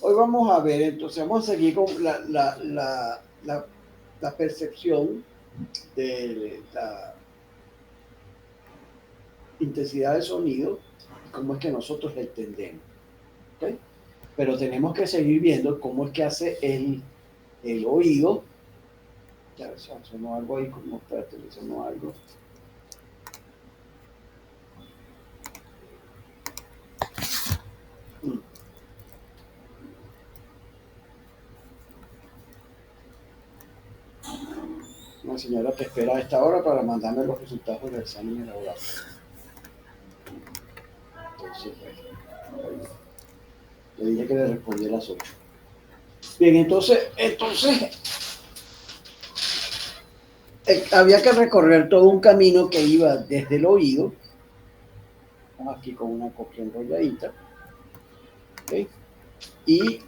Hoy vamos a ver, entonces vamos a seguir con la percepción de la intensidad del sonido y cómo es que nosotros la entendemos. ¿Okay? Pero tenemos que seguir viendo cómo es que hace el oído. Ya sonó algo ahí, como espérate, sonó algo. Una señora que espera a esta hora para mandarme los resultados del examen laboral. Entonces, bueno, le dije que le respondí a las 8. Bien, entonces había que recorrer todo un camino que iba desde el oído, aquí con una copia enrolladita, ¿okay? Y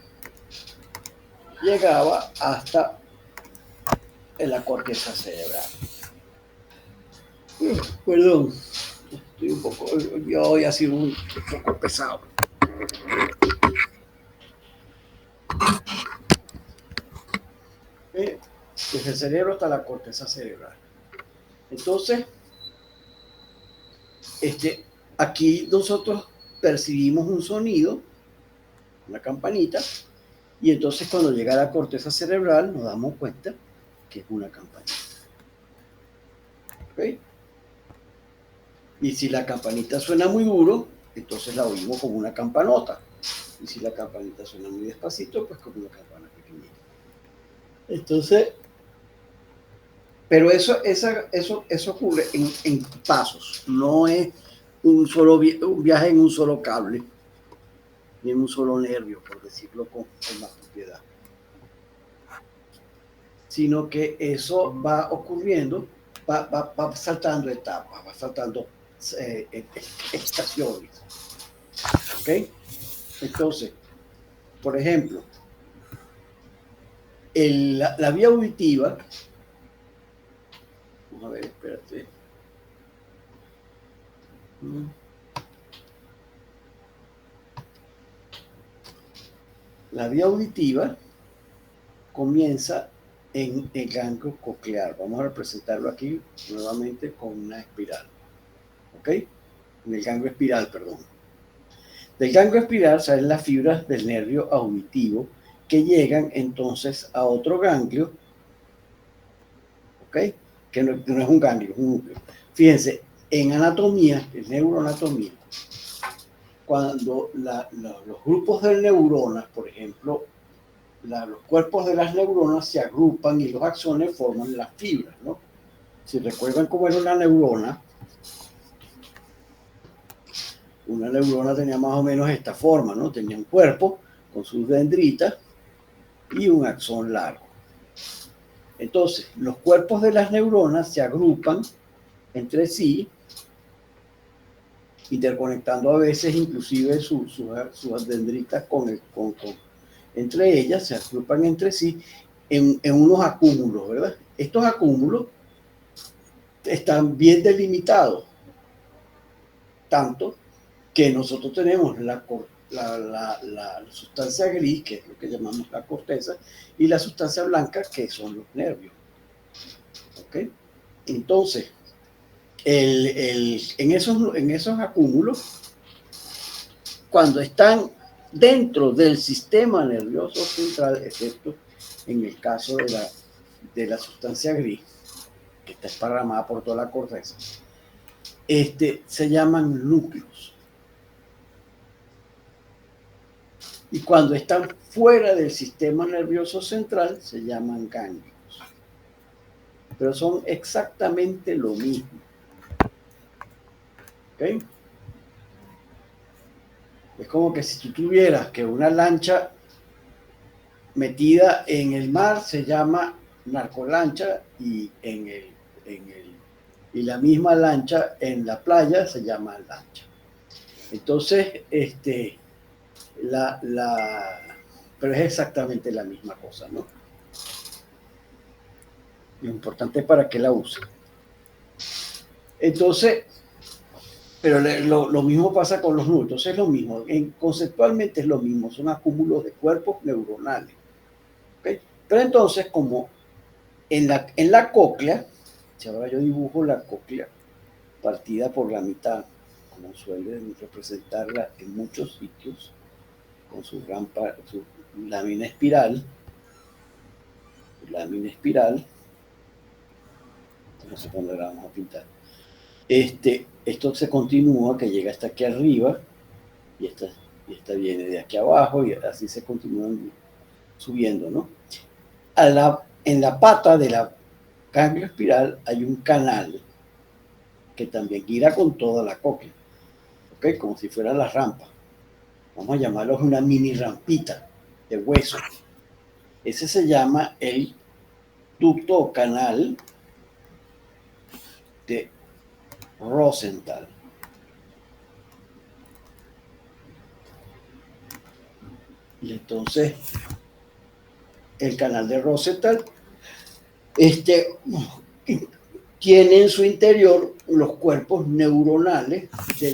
llegaba hasta la corteza cerebral. Perdón, estoy un poco, yo hoy ha sido un poco pesado. Desde el cerebro hasta la corteza cerebral. Entonces, aquí nosotros percibimos un sonido, una campanita, y entonces cuando llega a la corteza cerebral nos damos cuenta que es una campanita. ¿Okay? Y si la campanita suena muy duro, entonces la oímos como una campanota. Y si la campanita suena muy despacito, pues como una campana pequeñita. Entonces, pero eso ocurre en pasos, no es un viaje en un solo cable, ni en un solo nervio, por decirlo con más propiedad. Sino que eso va ocurriendo, va saltando etapas, va saltando estaciones. ¿Ok? Entonces, por ejemplo, la vía auditiva, vamos a ver, espérate. La vía auditiva comienza en el ganglio coclear. Vamos a representarlo aquí nuevamente con una espiral. ¿Ok? En el ganglio espiral, perdón. Del ganglio espiral salen las fibras del nervio auditivo que llegan entonces a otro ganglio, ¿ok? Que no es un ganglio, es un núcleo. Fíjense, en anatomía, en neuroanatomía, cuando los grupos de neuronas, por ejemplo, los cuerpos de las neuronas se agrupan y los axones forman las fibras, ¿no? Si recuerdan cómo era una neurona tenía más o menos esta forma, ¿no? Tenía un cuerpo con sus dendritas y un axón largo. Entonces, los cuerpos de las neuronas se agrupan entre sí, interconectando a veces inclusive sus dendritas entre ellas, se agrupan entre sí en unos acúmulos, ¿verdad? Estos acúmulos están bien delimitados, tanto que nosotros tenemos la sustancia gris, que es lo que llamamos la corteza, y la sustancia blanca, que son los nervios. ¿Ok? Entonces, en esos acúmulos, cuando están dentro del sistema nervioso central, excepto en el caso de la sustancia gris, que está esparramada por toda la corteza, se llaman núcleos. Y cuando están fuera del sistema nervioso central, se llaman ganglios. Pero son exactamente lo mismo. ¿Ok? Es como que si tú tuvieras que una lancha metida en el mar se llama narcolancha y y la misma lancha en la playa se llama lancha. Entonces, pero es exactamente la misma cosa, ¿no? Lo importante es para qué la use. Entonces, Pero lo mismo pasa con los núcleos, es lo mismo, conceptualmente es lo mismo, son acúmulos de cuerpos neuronales. ¿Okay? Pero entonces, como en la cóclea, si ahora yo dibujo la cóclea partida por la mitad, como suelen representarla en muchos sitios, con su rampa, su lámina espiral, no sé cuándo la vamos a pintar. Esto se continúa, que llega hasta aquí arriba, y esta viene de aquí abajo, y así se continúan subiendo, ¿no? En la pata de la ganglio espiral hay un canal que también gira con toda la cóclea, ¿ok? Como si fuera la rampa. Vamos a llamarlo una mini rampita de hueso. Ese se llama el ducto o canal de Rosenthal. Y entonces, el canal de Rosenthal tiene en su interior los cuerpos neuronales de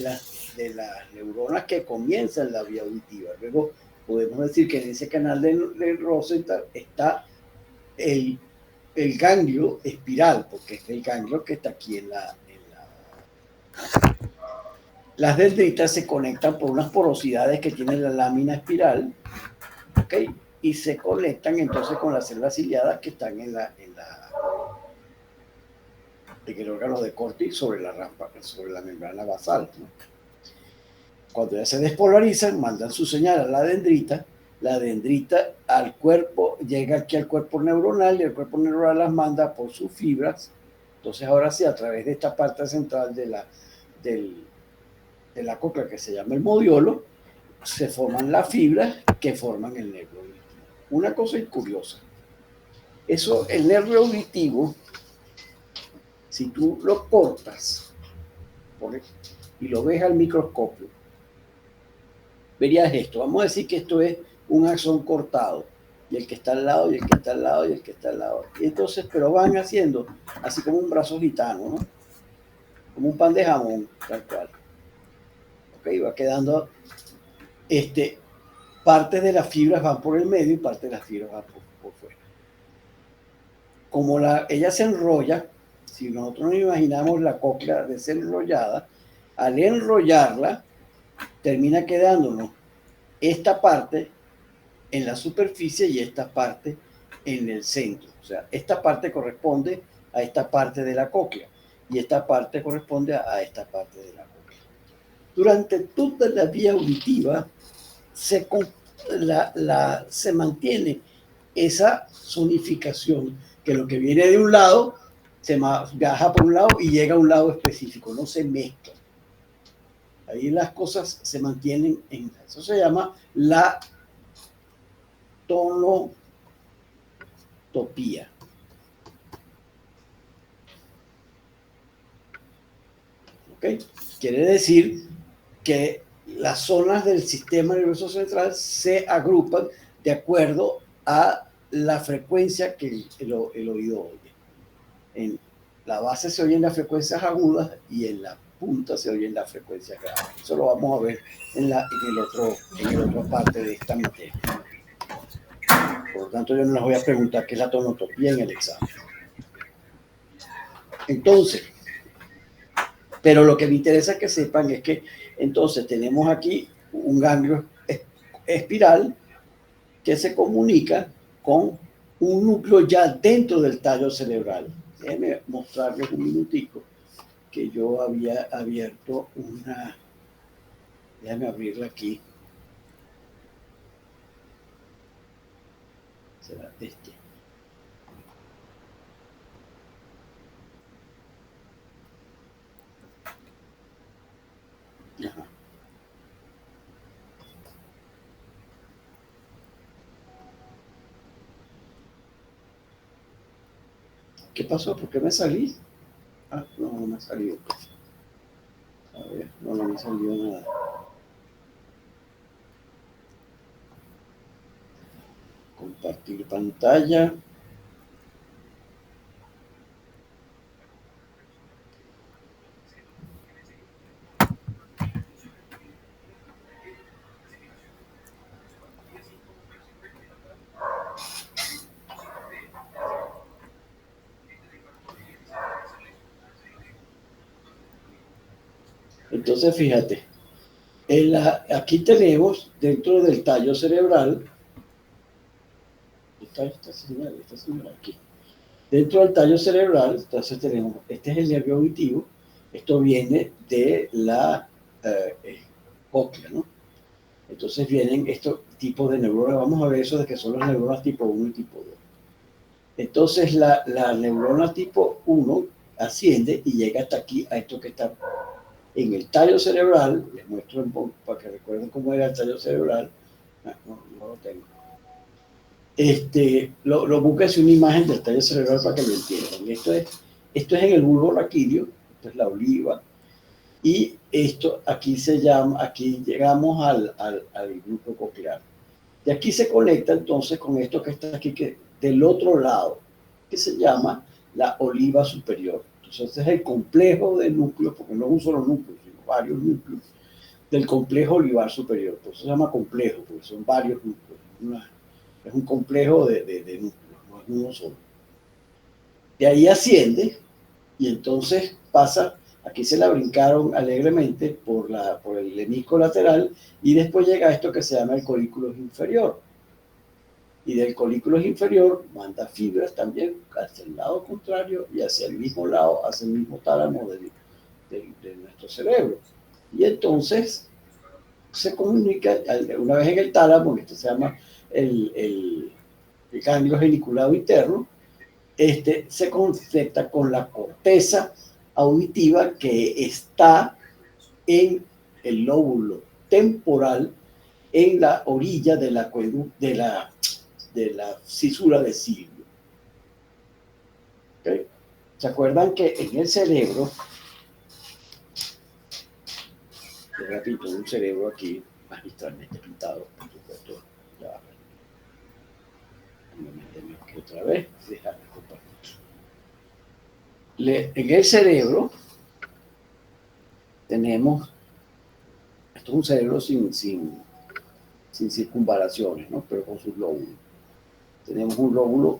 las neuronas que comienzan la vía auditiva. Luego podemos decir que en ese canal de Rosenthal está el ganglio espiral, porque es el ganglio que está aquí en la... Las dendritas se conectan por unas porosidades que tiene la lámina espiral, ¿ok? Y se conectan entonces con las células ciliadas que están en el órgano de Corti sobre la rampa, sobre la membrana basal, ¿no? Cuando ya se despolarizan, mandan su señal a la dendrita al cuerpo, llega aquí al cuerpo neuronal y el cuerpo neuronal las manda por sus fibras. Entonces ahora sí, a través de esta parte central de la cóclea que se llama el modiolo, se forman las fibras que forman el nervio auditivo. Una cosa curiosa, el nervio auditivo, si tú lo cortas y lo ves al microscopio, verías esto. Vamos a decir que esto es un axón cortado, y el que está al lado, y el que está al lado, y el que está al lado. Y entonces, pero van haciendo así como un brazo gitano, ¿no? Como un pan de jamón, tal cual. Ok, va quedando, parte de las fibras van por el medio y parte de las fibras van por fuera. Como ella se enrolla, si nosotros nos imaginamos la cóclea desenrollada, al enrollarla, termina quedándonos esta parte en la superficie y esta parte en el centro. O sea, esta parte corresponde a esta parte de la cóclea y esta parte corresponde a esta parte de la cóclea. Durante toda la vía auditiva se mantiene esa zonificación, que lo que viene de un lado se viaja por un lado y llega a un lado específico, no se mezcla. Ahí las cosas se mantienen eso se llama la tonotopía. ¿Okay? Quiere decir que las zonas del sistema nervioso central se agrupan de acuerdo a la frecuencia que el oído oye. En la base se oyen las frecuencias agudas y en la punta se oyen las frecuencias graves. Eso lo vamos a ver en otra parte de esta materia. Por lo tanto, yo no les voy a preguntar qué es la tonotopía en el examen. Entonces, pero lo que me interesa que sepan es que entonces tenemos aquí un ganglio espiral que se comunica con un núcleo ya dentro del tallo cerebral. Déjenme mostrarles un minutico que yo había abierto una... Déjame abrirla aquí. Será este. Ajá. ¿Qué pasó? ¿Por qué me salí? Ah, no me salió. A ver, no me salió nada. Compartir pantalla. Entonces, fíjate, aquí tenemos dentro del tallo cerebral, esta señal aquí. Dentro del tallo cerebral, entonces tenemos, este es el nervio auditivo, esto viene de la cóclea, ¿no? Entonces vienen estos tipos de neuronas, vamos a ver eso de que son las neuronas tipo 1 y tipo 2. Entonces la neurona tipo 1 asciende y llega hasta aquí, a esto que está en el tallo cerebral. Les muestro para que recuerden cómo era el tallo cerebral. No lo tengo. Lo busques una imagen del tallo cerebral para que lo entiendan. Esto es en el bulbo raquídeo, esto es la oliva, y esto aquí aquí llegamos al grupo coclear. Y aquí se conecta entonces con esto que está aquí, que del otro lado, que se llama la oliva superior. Entonces este es el complejo de núcleos, porque no es un solo núcleo, sino varios núcleos, del complejo olivar superior. Por eso se llama complejo, porque son varios núcleos. Es un complejo de núcleos, no es uno solo. De ahí asciende y entonces pasa, aquí se la brincaron alegremente por el hemisco lateral y después llega a esto que se llama el colículo inferior. Y del colículo inferior manda fibras también hacia el lado contrario y hacia el mismo lado, hacia el mismo tálamo de nuestro cerebro. Y entonces se comunica, una vez en el tálamo, que esto se llama el ganglio geniculado interno, se conecta con la corteza auditiva que está en el lóbulo temporal, en la orilla de la cisura de Silvio. ¿Okay? ¿Se acuerdan que en el cerebro, te repito, un cerebro aquí magistralmente pintado, por supuesto, ya me metemos aquí otra vez, déjame compartir. En el cerebro tenemos, esto es un cerebro sin circunvalaciones, ¿no? Pero con sus lóbulos. Tenemos un lóbulo,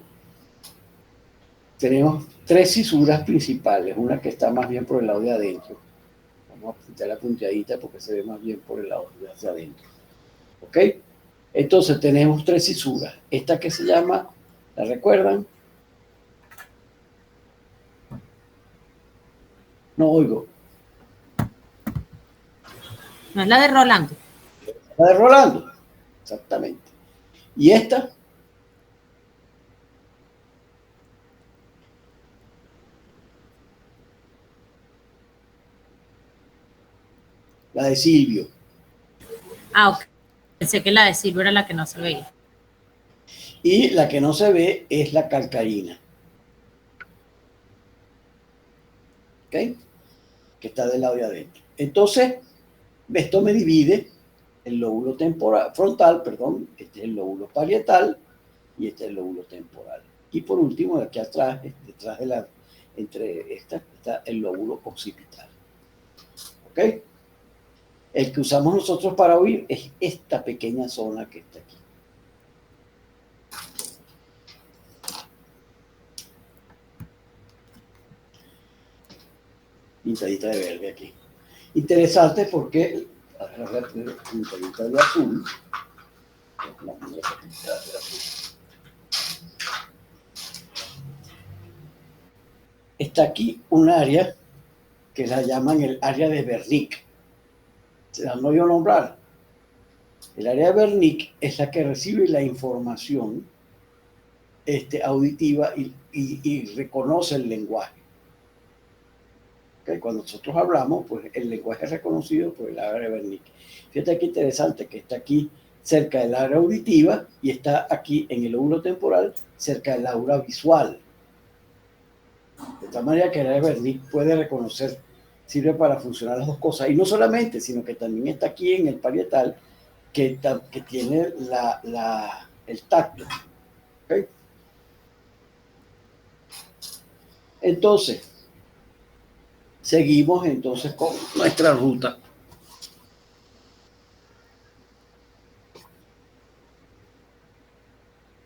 tenemos tres cisuras principales, una que está más bien por el lado de adentro. Vamos a pintar la punteadita porque se ve más bien por el lado de hacia adentro. ¿Ok? Entonces tenemos tres cisuras. Esta que se llama, ¿la recuerdan? No oigo. No es la de Rolando. La de Rolando, exactamente. ¿Y esta? La de Silvio. Ah, ok. Pensé que la de Silvio era la que no se veía. Y la que no se ve es la calcarina. ¿Ok? Que está del lado de adentro. Entonces, esto me divide el lóbulo frontal, este es el lóbulo parietal y este es el lóbulo temporal. Y por último, de aquí atrás, detrás de entre estas, está el lóbulo occipital. ¿Ok? El que usamos nosotros para oír es esta pequeña zona que está aquí. Pintadita de verde aquí. Interesante porque pintadita de azul. Está aquí un área que la llaman el área de Wernicke. ¿Se la han oído nombrar? El área de Wernicke es la que recibe la información auditiva y reconoce el lenguaje. ¿Okay? Cuando nosotros hablamos, pues el lenguaje es reconocido por el área de Wernicke. Fíjate qué interesante que está aquí cerca del área auditiva y está aquí en el lóbulo temporal cerca del aura visual. De tal manera que el área de Wernicke puede reconocer, sirve para funcionar las dos cosas. Y no solamente, sino que también está aquí en el parietal que tiene el tacto. ¿Okay? Entonces, seguimos entonces con nuestra ruta.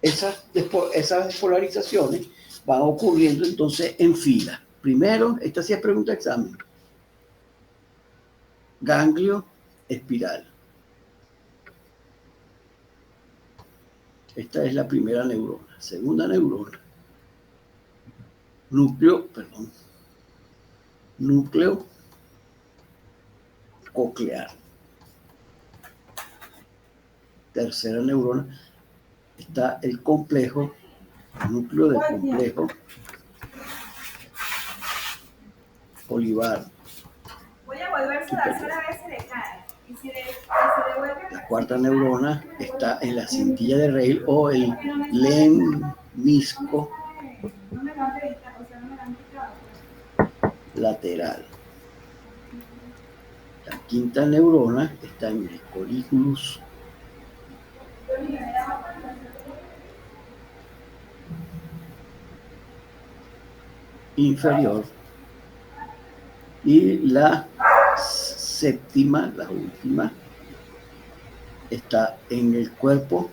Esas despolarizaciones van ocurriendo entonces en fila. Primero, esta sí es pregunta de examen. ganglio espiral. Esta es la primera neurona. Segunda neurona, núcleo coclear. Tercera neurona, está el complejo, el núcleo del complejo olivar. Voy a volverse a hacer a ver si le cae. Y si devuelve... La cuarta neurona está en la cintilla de Rayleigh o el lemnisco lateral. La quinta neurona está en el colliculus inferior. Y la séptima, la última, está en el cuerpo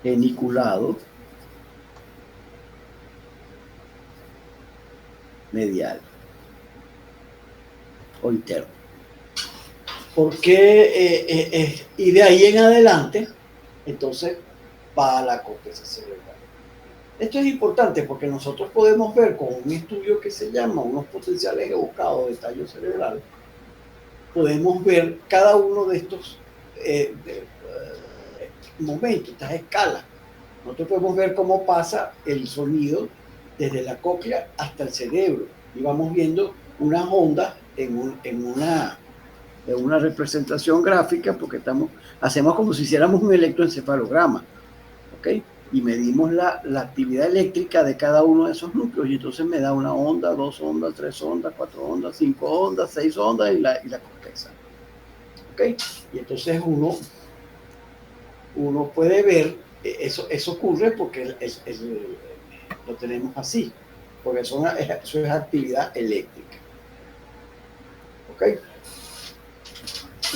geniculado medial o interno. Porque y de ahí en adelante, entonces va a la corteza cerebral. Esto es importante porque nosotros podemos ver con un estudio que se llama unos potenciales evocados de tallo cerebral, podemos ver cada uno de estos momentos, estas escalas. Nosotros podemos ver cómo pasa el sonido desde la cóclea hasta el cerebro y vamos viendo unas ondas en una representación gráfica porque hacemos como si hiciéramos un electroencefalograma, ¿ok? Y medimos la actividad eléctrica de cada uno de esos núcleos y entonces me da una onda, 2 ondas, 3 ondas, 4 ondas, 5 ondas, 6 ondas y la corteza. ¿Ok? Y entonces uno puede ver, eso ocurre porque lo tenemos así, porque eso es actividad eléctrica. ¿Ok?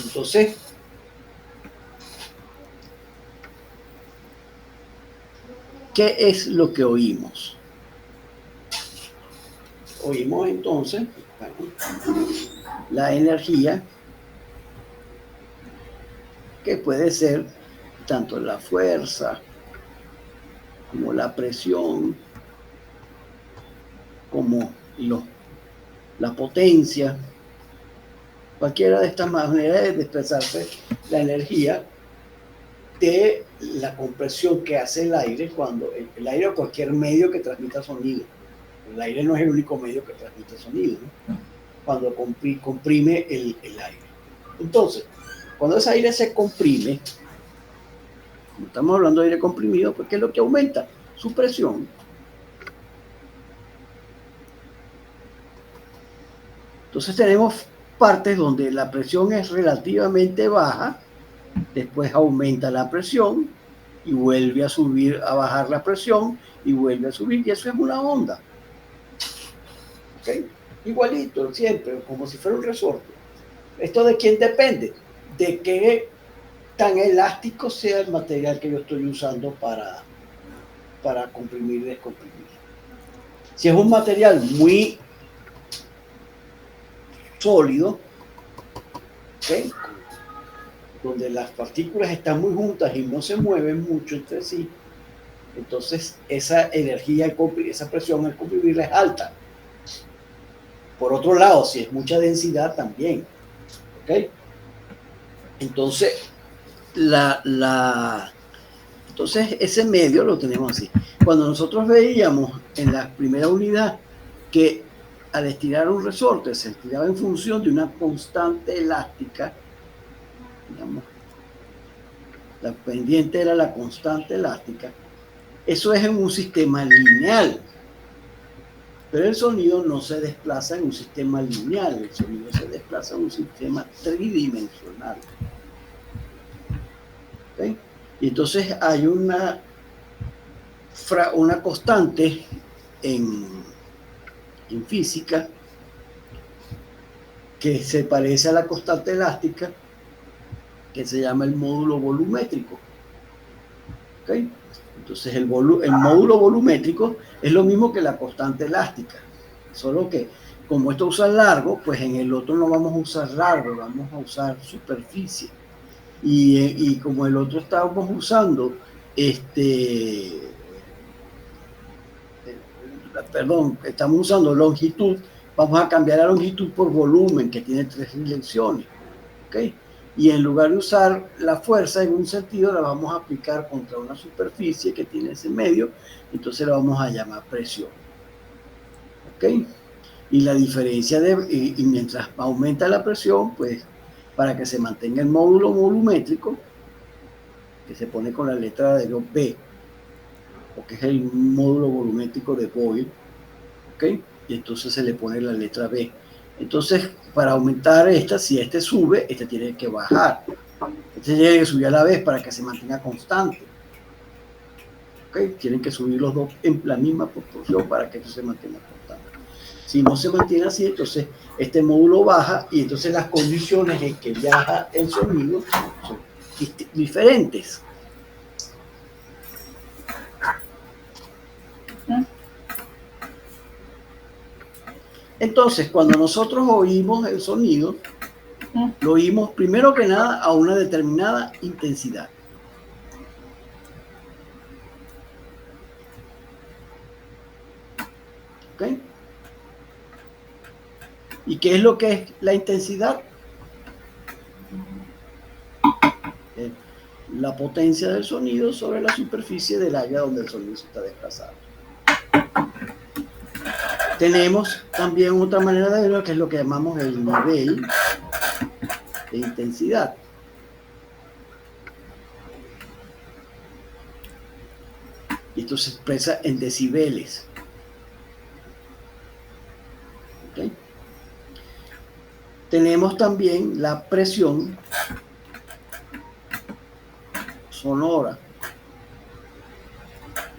Entonces, ¿qué es lo que oímos? Oímos entonces, bueno, la energía, que puede ser tanto la fuerza como la presión, como la potencia. Cualquiera de estas maneras de expresarse la energía de la compresión que hace el aire cuando el aire o cualquier medio que transmita sonido. El aire no es el único medio que transmite sonido, ¿no? Cuando comprime el aire. Entonces, cuando ese aire se comprime, como estamos hablando de aire comprimido, pues ¿qué es lo que aumenta? Su presión. Entonces tenemos partes donde la presión es relativamente baja, después aumenta la presión y vuelve a subir, a bajar la presión y vuelve a subir, y eso es una onda. ¿Okay? Igualito, siempre, como si fuera un resorte. ¿Esto de quién depende? De qué tan elástico sea el material que yo estoy usando para comprimir y descomprimir. Si es un material muy sólido, ¿okay?, donde las partículas están muy juntas y no se mueven mucho entre sí, entonces esa energía, esa presión al comprimirla es alta. Por otro lado, si es mucha densidad también, ¿ok? Entonces, entonces ese medio lo tenemos así. Cuando nosotros veíamos en la primera unidad que al estirar un resorte se estiraba en función de una constante elástica, digamos, la pendiente era la constante elástica, eso es en un sistema lineal. Pero el sonido no se desplaza en un sistema lineal, el sonido se desplaza en un sistema tridimensional. ¿Okay? Y entonces hay una constante en física que se parece a la constante elástica, que se llama el módulo volumétrico. ¿Okay? Entonces el módulo volumétrico es lo mismo que la constante elástica, solo que como esto usa largo, pues en el otro no vamos a usar largo, vamos a usar superficie. Y como el otro estábamos usando estamos usando longitud, vamos a cambiar la longitud por volumen, que tiene 3 dimensiones. ¿Okay? Y en lugar de usar la fuerza en un sentido, la vamos a aplicar contra una superficie que tiene ese medio, entonces la vamos a llamar presión. ¿Ok? Y la diferencia y mientras aumenta la presión, pues para que se mantenga el módulo volumétrico, que se pone con la letra de B, porque es el módulo volumétrico de Boyle, ¿ok? Y entonces se le pone la letra B. Entonces, para aumentar esta, si este sube, este tiene que bajar. Este tiene que subir a la vez para que se mantenga constante. ¿Ok? Tienen que subir los dos en la misma proporción para que esto se mantenga constante. Si no se mantiene así, entonces este módulo baja y entonces las condiciones en que viaja el sonido son diferentes. Entonces, cuando nosotros oímos el sonido, lo oímos primero que nada a una determinada intensidad. ¿Ok? ¿Y qué es lo que es la intensidad? La potencia del sonido sobre la superficie del área donde el sonido se está desplazando. Tenemos también otra manera de verlo, que es lo que llamamos el nivel de intensidad. Y esto se expresa en decibeles. ¿Okay? Tenemos también la presión sonora.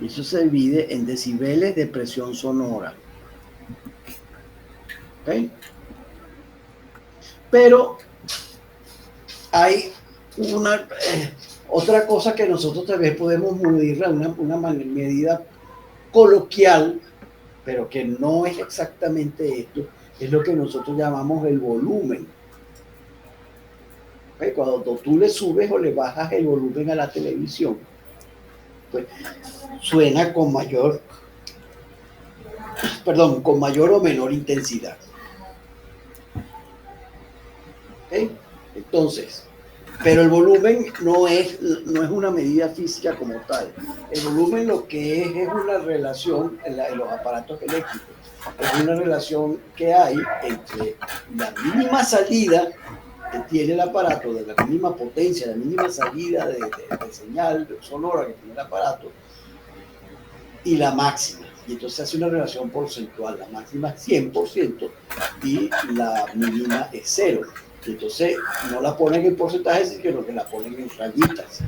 Y eso se divide en decibeles de presión sonora. ¿Okay? Pero hay otra cosa que nosotros tal vez podemos medir, una medida coloquial, pero que no es exactamente esto, es lo que nosotros llamamos el volumen. ¿Okay? Cuando tú le subes o le bajas el volumen a la televisión, pues suena con mayor o menor intensidad. ¿Okay? Entonces, pero el volumen no es una medida física como tal. El volumen lo que es una relación en los aparatos eléctricos. Es una relación que hay entre la mínima salida que tiene el aparato, de la mínima potencia, la mínima salida de señal sonora que tiene el aparato, y la máxima. Y entonces hace una relación porcentual. La máxima es 100% y la mínima es 0. Y entonces no la ponen en porcentaje, sino que la ponen en rayitas.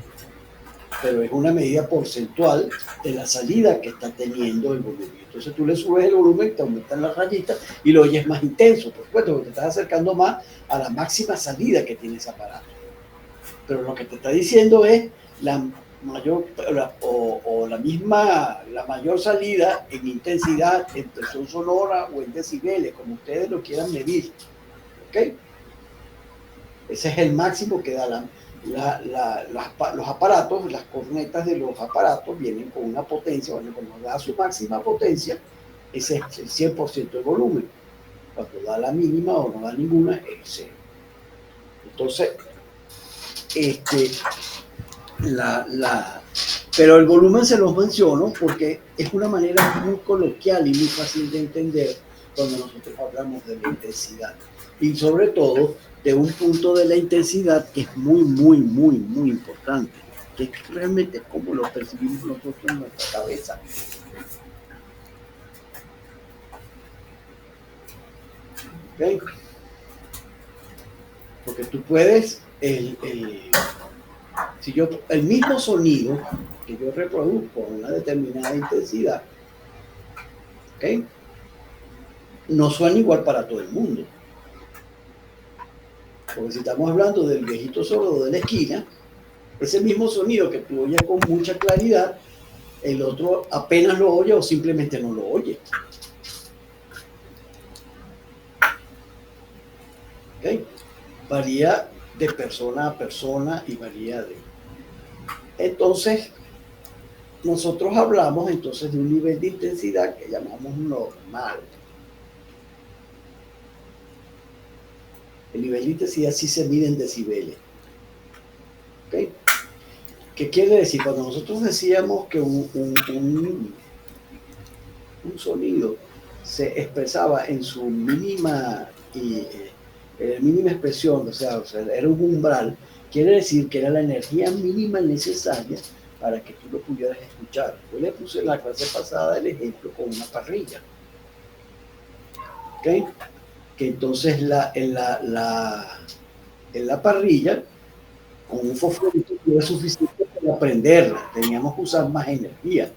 Pero es una medida porcentual de la salida que está teniendo el volumen. Entonces tú le subes el volumen, te aumentan las rayitas y lo oyes más intenso, por supuesto, porque te estás acercando más a la máxima salida que tiene ese aparato. Pero lo que te está diciendo es la mayor la mayor salida en intensidad, en presión sonora o en decibeles, como ustedes lo quieran medir. ¿Ok? Ese es el máximo que da los aparatos, las cornetas de los aparatos vienen con una potencia, bueno, cuando da su máxima potencia, ese es el 100% del volumen. Cuando da la mínima o no da ninguna, es 0. Entonces, pero el volumen se los menciono porque es una manera muy coloquial y muy fácil de entender cuando nosotros hablamos de la intensidad. Y sobre todo, de un punto de la intensidad que es muy, muy, muy, muy importante, que es realmente cómo lo percibimos nosotros en nuestra cabeza. ¿Okay? Porque tú puedes, el mismo sonido que yo reproduzco a una determinada intensidad, ¿okay? No suena igual para todo el mundo. Porque si estamos hablando del viejito sordo de la esquina, ese mismo sonido que tú oyes con mucha claridad, el otro apenas lo oye o simplemente no lo oye. varía de persona a persona y varía de... Entonces, nosotros hablamos entonces de un nivel de intensidad que llamamos normal. El nivel de intensidad sí se mide en decibeles. ¿Okay? ¿Qué quiere decir? Cuando nosotros decíamos que un sonido se expresaba en su mínima expresión, o sea, era un umbral, quiere decir que era la energía mínima necesaria para que tú lo pudieras escuchar. Yo le puse en la clase pasada el ejemplo con una parrilla. ¿Okay? Que entonces en la parrilla, con un fosforito no era suficiente para prenderla, teníamos que usar más energía.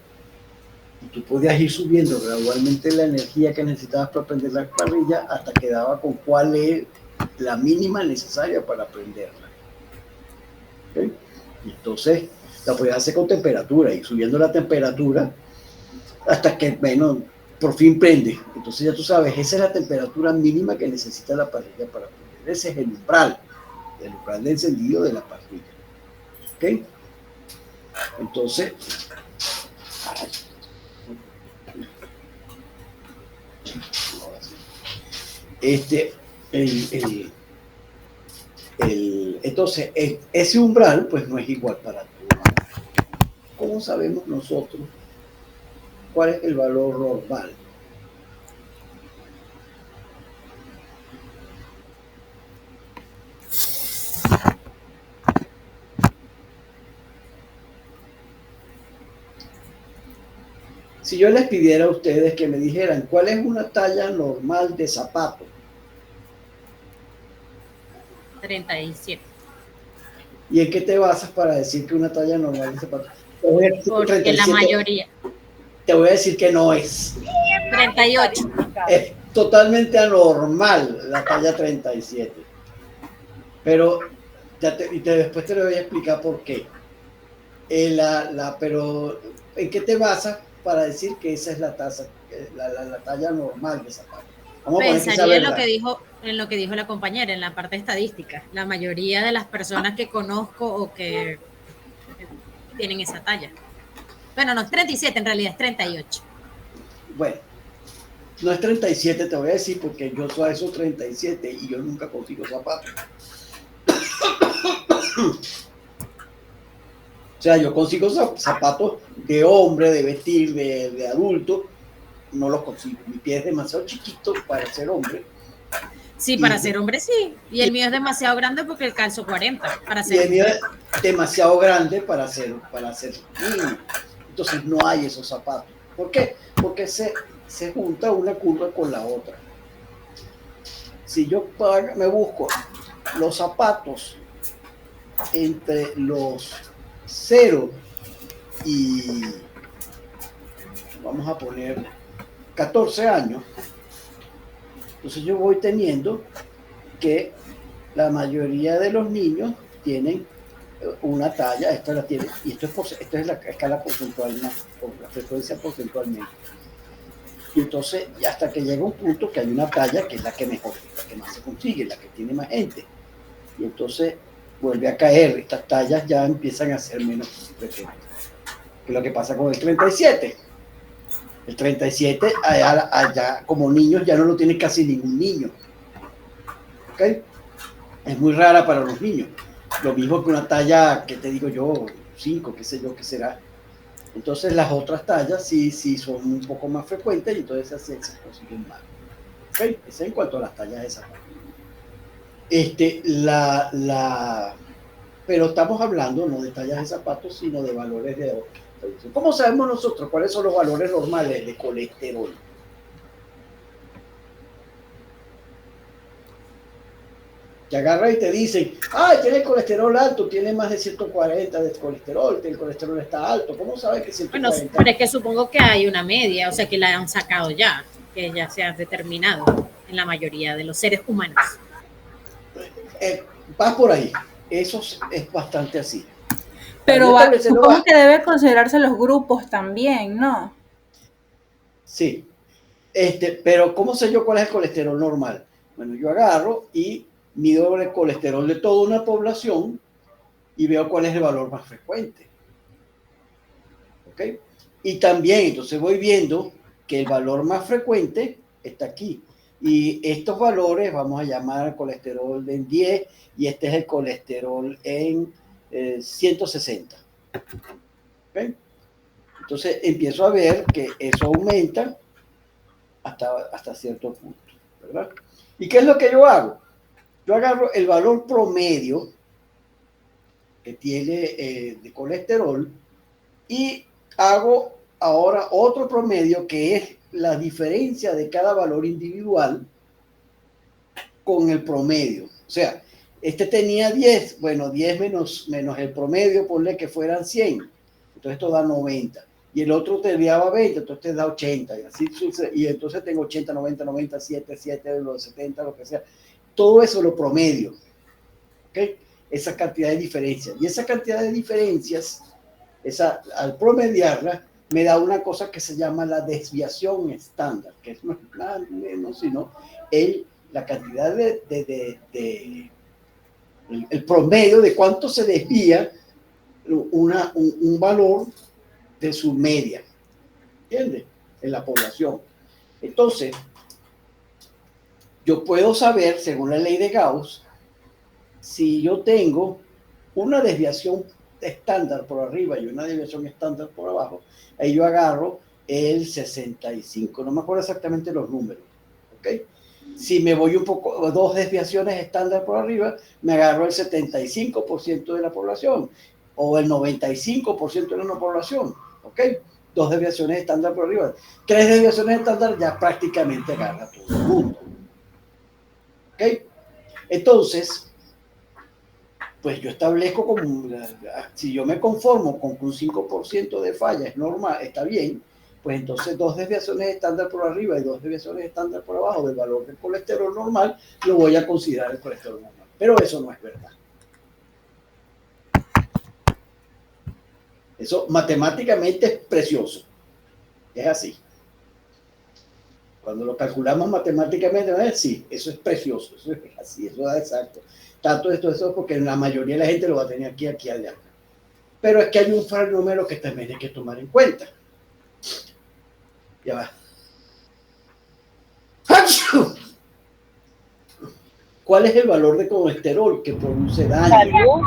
Y tú podías ir subiendo gradualmente la energía que necesitabas para prender la parrilla hasta que daba con cuál es la mínima necesaria para prenderla. ¿Okay? Y entonces la podías hacer con temperatura y subiendo la temperatura hasta que, bueno, por fin prende. Entonces ya tú sabes, esa es la temperatura mínima que necesita la parrilla para prender. Ese es el umbral de encendido de la parrilla. ¿Ok? Entonces, entonces, ese umbral pues no es igual para todos. ¿Cómo sabemos nosotros cuál es el valor normal? Si yo les pidiera a ustedes que me dijeran cuál es una talla normal de zapato. 37. ¿Y en qué te basas para decir que una talla normal de zapato? Porque la mayoría. Te voy a decir que no es. 38. Es totalmente anormal la talla 37. Pero después te lo voy a explicar por qué. Pero ¿en qué te basas para decir que esa es la talla normal de zapato? Pensaría en lo que dijo la compañera, en la parte estadística. La mayoría de las personas que conozco o que tienen esa talla. Bueno, no es 37, en realidad es 38. Bueno, no es 37, te voy a decir, porque yo soy esos 37 y yo nunca consigo zapatos. O sea, yo consigo zapatos de hombre, de vestir, de adulto, no los consigo. Mi pie es demasiado chiquito para ser hombre. Sí, para ser hombre sí. Y el mío es demasiado grande porque el calzo 40. Para ser y el mío es demasiado grande para ser niño. Entonces no hay esos zapatos. ¿Por qué? Porque se junta una curva con la otra. Si yo me busco los zapatos entre los 0 y vamos a poner 14 años, entonces yo voy teniendo que la mayoría de los niños tienen una talla, esta la tiene, y esto es la escala porcentual, por la frecuencia porcentualmente. Y entonces, hasta que llega un punto que hay una talla que es la que mejor, la que más se consigue, la que tiene más gente. Y entonces vuelve a caer, estas tallas ya empiezan a ser menos frecuentes. Que es lo que pasa con el 37. El 37, allá como niños, ya no lo tiene casi ningún niño. ¿Ok? Es muy rara para los niños. Lo mismo que una talla, que te digo yo, 5, qué sé yo, qué será. Entonces las otras tallas sí son un poco más frecuentes y entonces así se consiguen más. ¿Ok? Eso en cuanto a las tallas de zapatos. Pero estamos hablando no de tallas de zapatos, sino de valores de oro. ¿Cómo sabemos nosotros cuáles son los valores normales de colesterol? Te agarran y te dicen, tiene el colesterol alto, tiene más de 140 de colesterol, el colesterol está alto. ¿Cómo sabes que 140? Bueno, pero es que supongo que hay una media, o sea que la han sacado ya, que ya se ha determinado en la mayoría de los seres humanos. Vas por ahí, eso es bastante así. Pero supongo que debe considerarse los grupos también, ¿no? Sí, pero ¿cómo sé yo cuál es el colesterol normal? Bueno, yo agarro y mido el colesterol de toda una población y veo cuál es el valor más frecuente. ¿Ok? Y también, entonces voy viendo que el valor más frecuente está aquí. Y estos valores vamos a llamar colesterol en 10 y este es el colesterol en 160. ¿Ok? Entonces empiezo a ver que eso aumenta hasta cierto punto, ¿verdad? ¿Y qué es lo que yo hago? Yo agarro el valor promedio que tiene de colesterol y hago ahora otro promedio que es la diferencia de cada valor individual con el promedio. O sea, este tenía 10, bueno, 10 menos el promedio, ponle que fueran 100, entonces esto da 90. Y el otro te daba 20, entonces te da 80. Y, así, y entonces tengo 80, 90, 90, 7, 7, los 70, lo que sea. Todo eso lo promedio. ¿Ok? Esa cantidad de diferencias. Y esa cantidad de diferencias, al promediarla, me da una cosa que se llama la desviación estándar, que es nada menos sino la cantidad el promedio de cuánto se desvía un valor de su media, ¿entiendes? En la población. Entonces, yo puedo saber, según la ley de Gauss, si yo tengo una desviación estándar por arriba y una desviación estándar por abajo, ahí yo agarro el 65, no me acuerdo exactamente los números, ¿ok? Si me voy un poco, dos desviaciones estándar por arriba, me agarro el 75% de la población o el 95% de la población, ¿ok? Dos desviaciones estándar por arriba. Tres desviaciones estándar ya prácticamente agarra todo el mundo, ¿ok? Entonces, pues yo establezco como, si yo me conformo con que un 5% de falla es normal, está bien, pues entonces dos desviaciones estándar por arriba y dos desviaciones estándar por abajo del valor del colesterol normal, lo voy a considerar el colesterol normal. Pero eso no es verdad. Eso matemáticamente es precioso. Es así. Cuando lo calculamos matemáticamente, sí, eso es precioso, eso es así, eso da exacto. Tanto eso, porque la mayoría de la gente lo va a tener aquí, allá. Pero es que hay un fenómeno que también hay que tomar en cuenta. Ya va. ¿Cuál es el valor de colesterol que produce daño?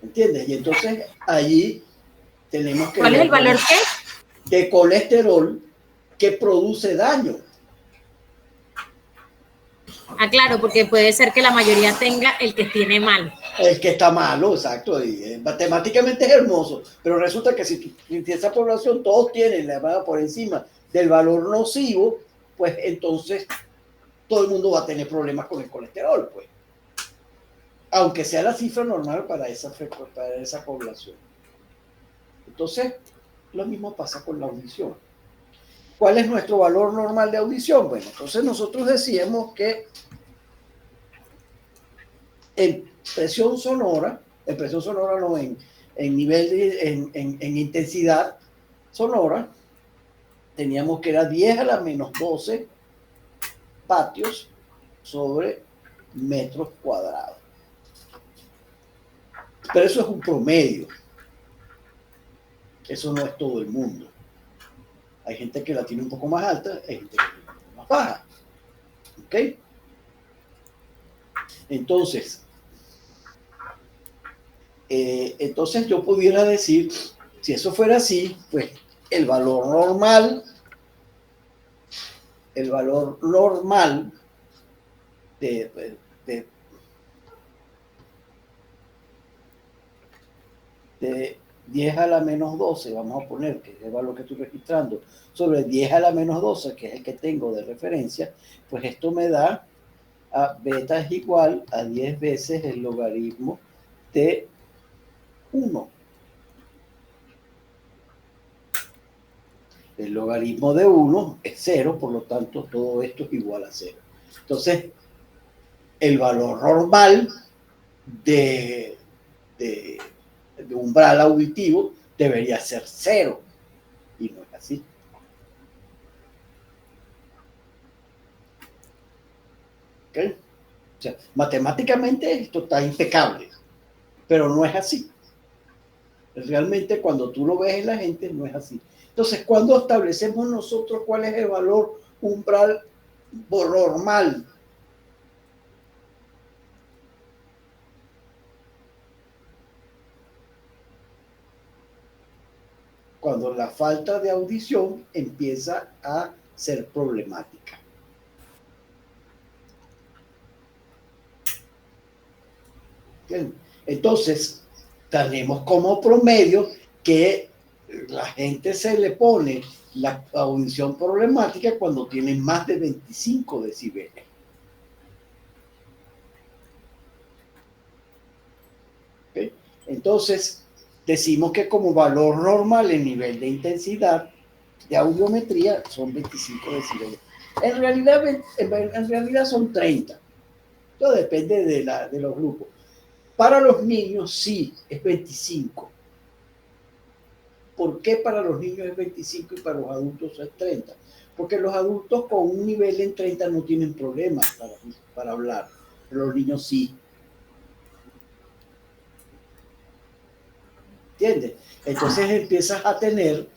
¿Entiendes? Y entonces allí tenemos que ¿Cuál es el valor qué? de colesterol que produce daño. Ah, claro, porque puede ser que la mayoría tenga el que tiene malo. El que está malo, exacto. Y, matemáticamente es hermoso, pero resulta que si esa población todos tienen la llamada por encima del valor nocivo, pues entonces todo el mundo va a tener problemas con el colesterol, pues. Aunque sea la cifra normal para esa población. Entonces, lo mismo pasa con la audición. ¿Cuál es nuestro valor normal de audición? Bueno, entonces nosotros decíamos que en presión sonora no, en nivel en intensidad sonora, teníamos que era 10 a la menos 12 vatios sobre metros cuadrados. Pero eso es un promedio. Eso no es todo el mundo. Hay gente que la tiene un poco más alta, hay gente que la tiene un poco más baja. ¿Ok? Entonces yo pudiera decir, si eso fuera así, pues el valor normal de 10 a la menos 12, vamos a poner que es el valor que estoy registrando, sobre 10 a la menos 12, que es el que tengo de referencia, pues esto me da a beta es igual a 10 veces el logaritmo de 1. El logaritmo de 1 es 0, por lo tanto todo esto es igual a 0. Entonces, el valor normal de umbral auditivo debería ser 0, y no es así. ¿Okay? O sea, matemáticamente esto está impecable, pero no es así. Realmente cuando tú lo ves en la gente no es así. Entonces, cuando establecemos nosotros cuál es el valor umbral normal, cuando la falta de audición empieza a ser problemática. Bien. Entonces, tenemos como promedio que la gente se le pone la audición problemática cuando tiene más de 25 decibeles. ¿Okay? Entonces, decimos que como valor normal el nivel de intensidad de audiometría son 25 decibeles. En realidad son 30. Todo depende de los grupos. Para los niños sí, es 25. ¿Por qué para los niños es 25 y para los adultos es 30? Porque los adultos con un nivel en 30 no tienen problemas para hablar, pero los niños sí. ¿Entiendes? Entonces empiezas a tener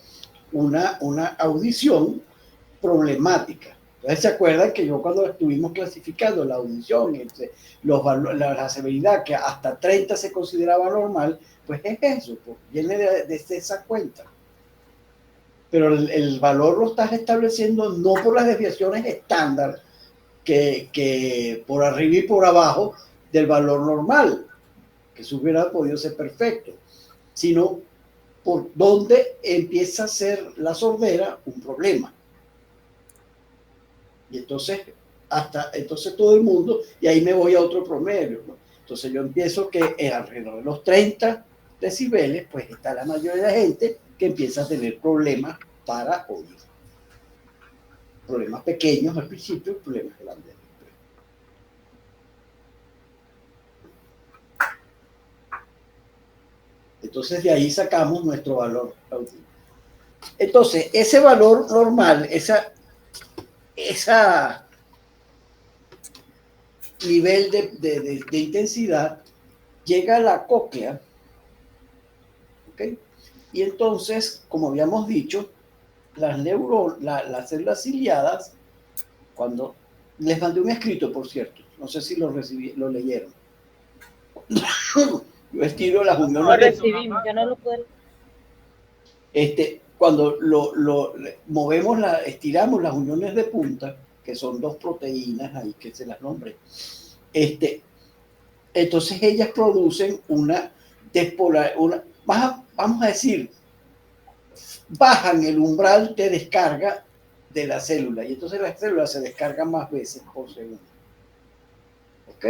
una audición problemática. Entonces se acuerdan que yo cuando estuvimos clasificando la audición, la severidad que hasta 30 se consideraba normal, pues es eso, pues, viene de esa cuenta. Pero el valor lo estás estableciendo no por las desviaciones estándar que por arriba y por abajo del valor normal, que eso hubiera podido ser perfecto, sino por donde empieza a ser la sordera un problema. Y entonces, entonces todo el mundo, y ahí me voy a otro promedio, ¿no? Entonces yo empiezo que alrededor de los 30 decibeles, pues está la mayoría de la gente que empieza a tener problemas para oír. Problemas pequeños al principio, problemas grandes. Entonces de ahí sacamos nuestro valor auditivo. Entonces, ese valor normal, esa nivel de intensidad llega a la cóclea, ¿okay? Y entonces, como habíamos dicho, las células ciliadas, cuando les mandé un escrito, por cierto, no sé si lo leyeron. Yo estiro las uniones. Lo recibimos, yo no lo puedo. Cuando movemos, estiramos las uniones de punta, que son dos proteínas ahí que se las nombré, entonces ellas producen vamos a decir, bajan el umbral de descarga de la célula y entonces la célula se descarga más veces por segundo. ¿Ok?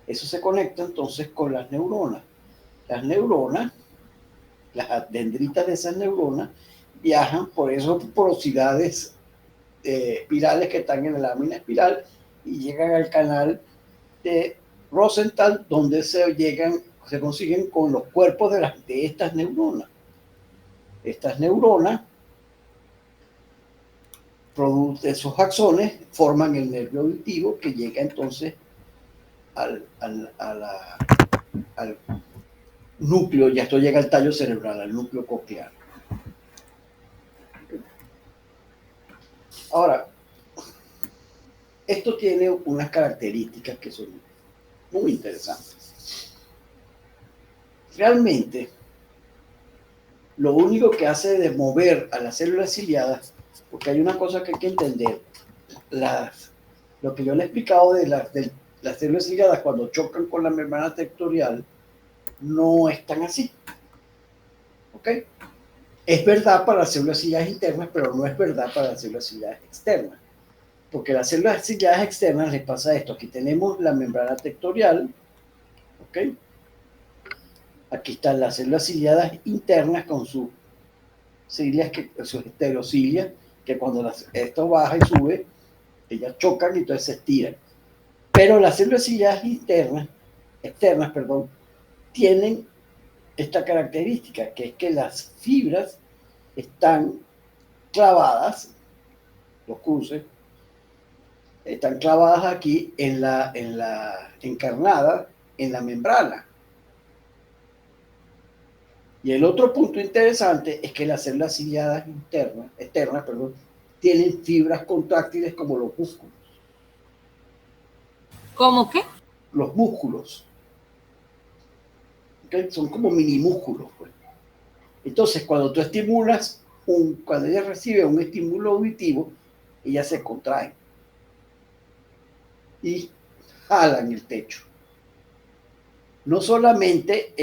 Eso se conecta entonces con las neuronas. Las neuronas, las dendritas de esas neuronas, viajan por esas porosidades espirales que están en la lámina espiral y llegan al canal de Rosenthal, donde se consiguen con los cuerpos de estas neuronas. Estas neuronas, esos axones, forman el nervio auditivo que llega entonces al núcleo, ya esto llega al tallo cerebral, al núcleo coclear. Ahora, esto tiene unas características que son muy interesantes. Realmente, lo único que hace es mover a las células ciliadas, porque hay una cosa que hay que entender, lo que yo le he explicado de las células ciliadas cuando chocan con la membrana tectorial, no es tan así. ¿Ok? Es verdad para las células ciliadas internas, pero no es verdad para las células ciliadas externas. Porque a las células ciliadas externas les pasa esto. Aquí tenemos la membrana tectorial. ¿Ok? Aquí están las células ciliadas internas con sus cilias, sus estereocilias, que cuando esto baja y sube, ellas chocan y entonces se estiran. Pero las células ciliadas externas, tienen esta característica, que es que las fibras están clavadas, los cruces, están clavadas aquí encarnadas en la membrana. Y el otro punto interesante es que las células ciliadas externas, tienen fibras contráctiles como los músculos. ¿Cómo qué? Los músculos. ¿Okay? Son como mini músculos, pues. Entonces, cuando tú estimulas, cuando ella recibe un estímulo auditivo, ella se contrae y jalan el techo. No solamente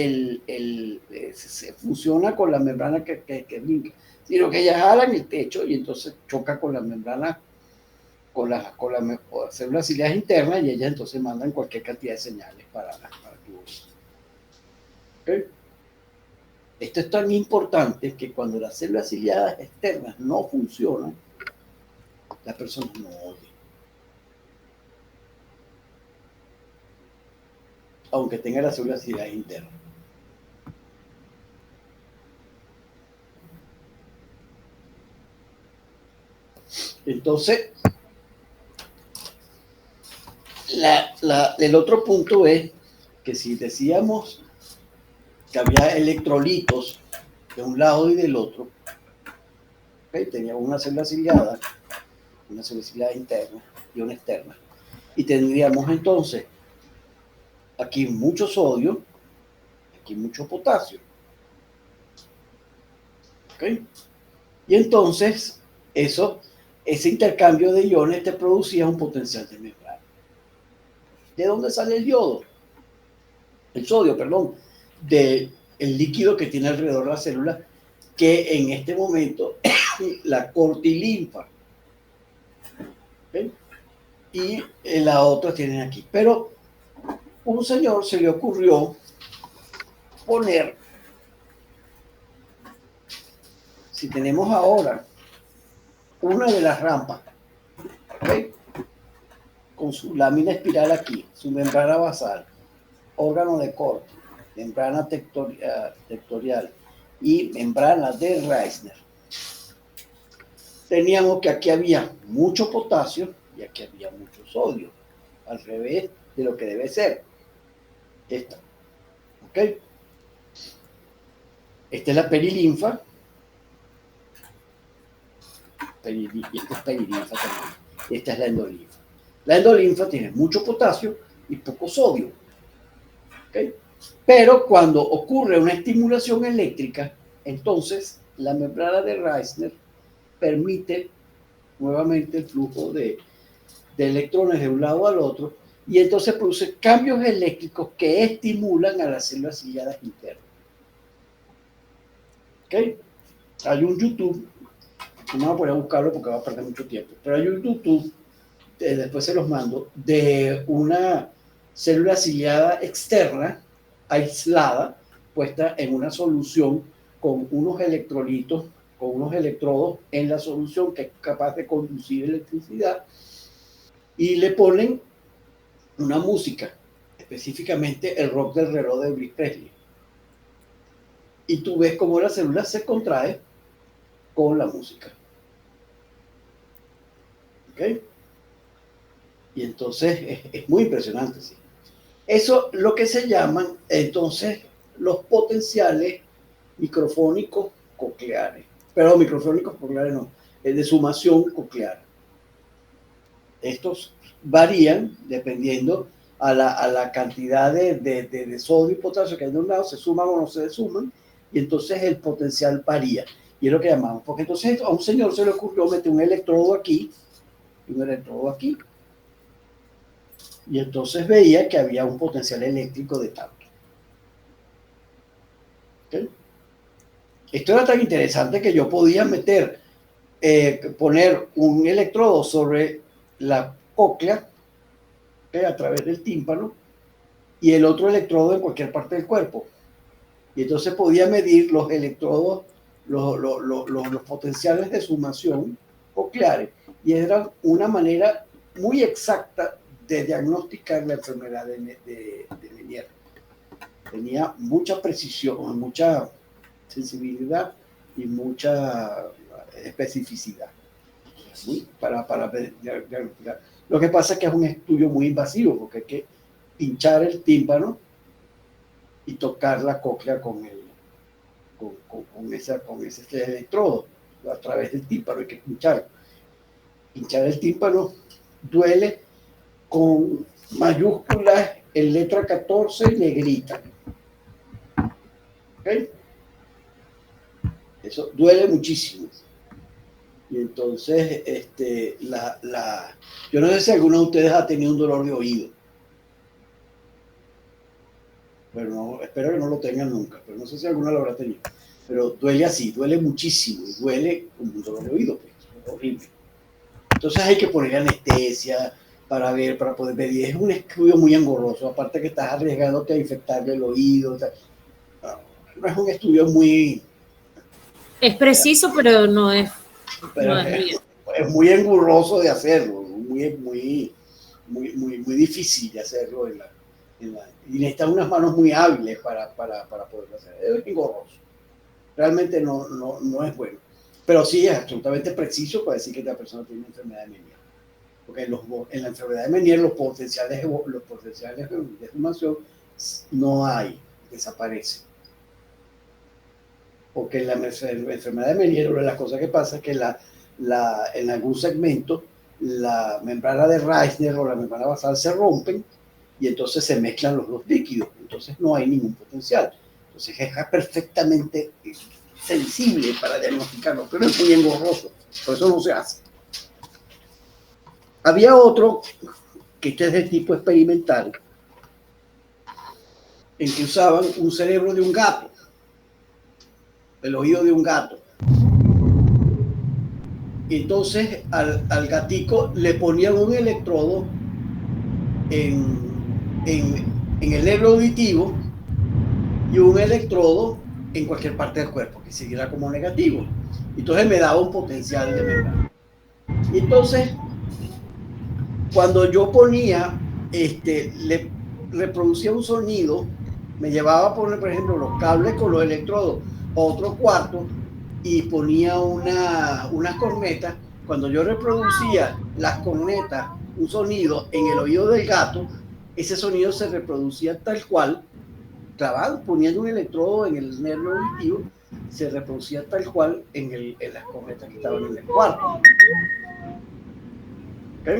se fusiona con la membrana que brinca, sino que ellas jalan el techo y entonces choca con la membrana, con las células ciliadas internas, y ellas entonces mandan cualquier cantidad de señales para tu oído. ¿Okay? Esto es tan importante que cuando las células ciliadas externas no funcionan, la persona no oye. Aunque tenga las células ciliadas internas. Entonces, el otro punto es que si decíamos que había electrolitos de un lado y del otro, ¿okay? Teníamos una célula ciliada interna y una externa. Y tendríamos entonces aquí mucho sodio, aquí mucho potasio. ¿Okay? Y entonces ese intercambio de iones te producía un potencial de membrana. ¿De dónde sale el yodo? El sodio, perdón, del líquido que tiene alrededor de la célula, que en este momento la cortilinfa. ¿Okay? Y la otra tienen aquí. Pero un señor se le ocurrió poner, si tenemos ahora una de las rampas, ¿okay? Con su lámina espiral aquí, su membrana basal, órgano de corte, membrana tectorial y membrana de Reissner. Teníamos que aquí había mucho potasio y aquí había mucho sodio, al revés de lo que debe ser. Esta. ¿Ok? Esta es la perilinfa. Esta es perilinfa también. Esta es la endolinfa. La endolinfa tiene mucho potasio y poco sodio. ¿Okay? Pero cuando ocurre una estimulación eléctrica, entonces la membrana de Reissner permite nuevamente el flujo de electrones de un lado al otro, y entonces produce cambios eléctricos que estimulan a las células ciliadas internas. ¿Okay? Hay un YouTube, no voy a poder buscarlo porque va a perder mucho tiempo, pero hay un YouTube, después se los mando, de una célula ciliada externa, aislada, puesta en una solución con unos electrolitos, con unos electrodos en la solución que es capaz de conducir electricidad, y le ponen una música, específicamente el rock del reloj de Elvis Presley. Y tú ves cómo la célula se contrae con la música. ¿Ok? Y entonces es muy impresionante, ¿sí? Eso es lo que se llaman entonces los potenciales microfónicos cocleares. Pero microfónicos cocleares no, es de sumación coclear. Estos varían dependiendo a la cantidad de sodio y potasio que hay de un lado, se suman o no se suman, y entonces el potencial varía. Y es lo que llamamos, porque entonces a un señor se le ocurrió meter un electrodo aquí y un electrodo aquí. Y entonces veía que había un potencial eléctrico de tanto. ¿Okay? Esto era tan interesante que yo podía poner un electrodo sobre la cóclea, ¿okay? A través del tímpano, y el otro electrodo en cualquier parte del cuerpo. Y entonces podía medir los electrodos, los potenciales de sumación cocleares, y era una manera muy exacta de diagnosticar la enfermedad de Meniere. Tenía mucha precisión, mucha sensibilidad y mucha especificidad para diagnosticar. Lo que pasa es que es un estudio muy invasivo, porque hay que pinchar el tímpano y tocar la cóclea con ese electrodo a través del tímpano. Hay que pincharlo. Pinchar el tímpano duele con mayúsculas en letra 14 negrita. ¿Okay? Eso duele muchísimo. Y entonces, yo no sé si alguno de ustedes ha tenido un dolor de oído. Pero no, espero que no lo tengan nunca, pero no sé si alguna lo habrá tenido. Pero duele así, duele muchísimo, y duele como un dolor de oído, pues, es horrible. Entonces hay que poner anestesia para poder medir. Es un estudio muy engorroso, aparte que estás arriesgándote a infectarle el oído. No es un estudio muy... Es preciso, pero no es... Es muy engorroso de hacerlo, muy difícil de hacerlo y necesitan unas manos muy hábiles para poderlo hacer. Es engorroso. Realmente no es bueno. Pero sí es absolutamente preciso para decir que la persona tiene una enfermedad de Meniere. Porque en la enfermedad de Meniere los potenciales de fumación no hay, desaparecen. Porque en la enfermedad de Meniere, una de las cosas que pasa es que en algún segmento la membrana de Reissner o la membrana basal se rompen y entonces se mezclan los dos líquidos, entonces no hay ningún potencial. Entonces es perfectamente sensible para diagnosticarlo, pero es muy engorroso, por eso no se hace. Había otro, que este es de tipo experimental, en que usaban un cerebro de un gato, el oído de un gato. Entonces al gatico le ponían un electrodo en el nervio auditivo y un electrodo en cualquier parte del cuerpo que siguiera como negativo. Entonces me daba un potencial de membrana. Entonces, cuando yo ponía, le reproducía un sonido, me llevaba a poner, por ejemplo, los cables con los electrodos a otro cuarto y ponía unas cornetas. Cuando yo reproducía las cornetas, un sonido en el oído del gato, ese sonido se reproducía tal cual, clavado, poniendo un electrodo en el nervio auditivo, se reproducía tal cual en las cornetas que estaban en el cuarto. ¿Okay?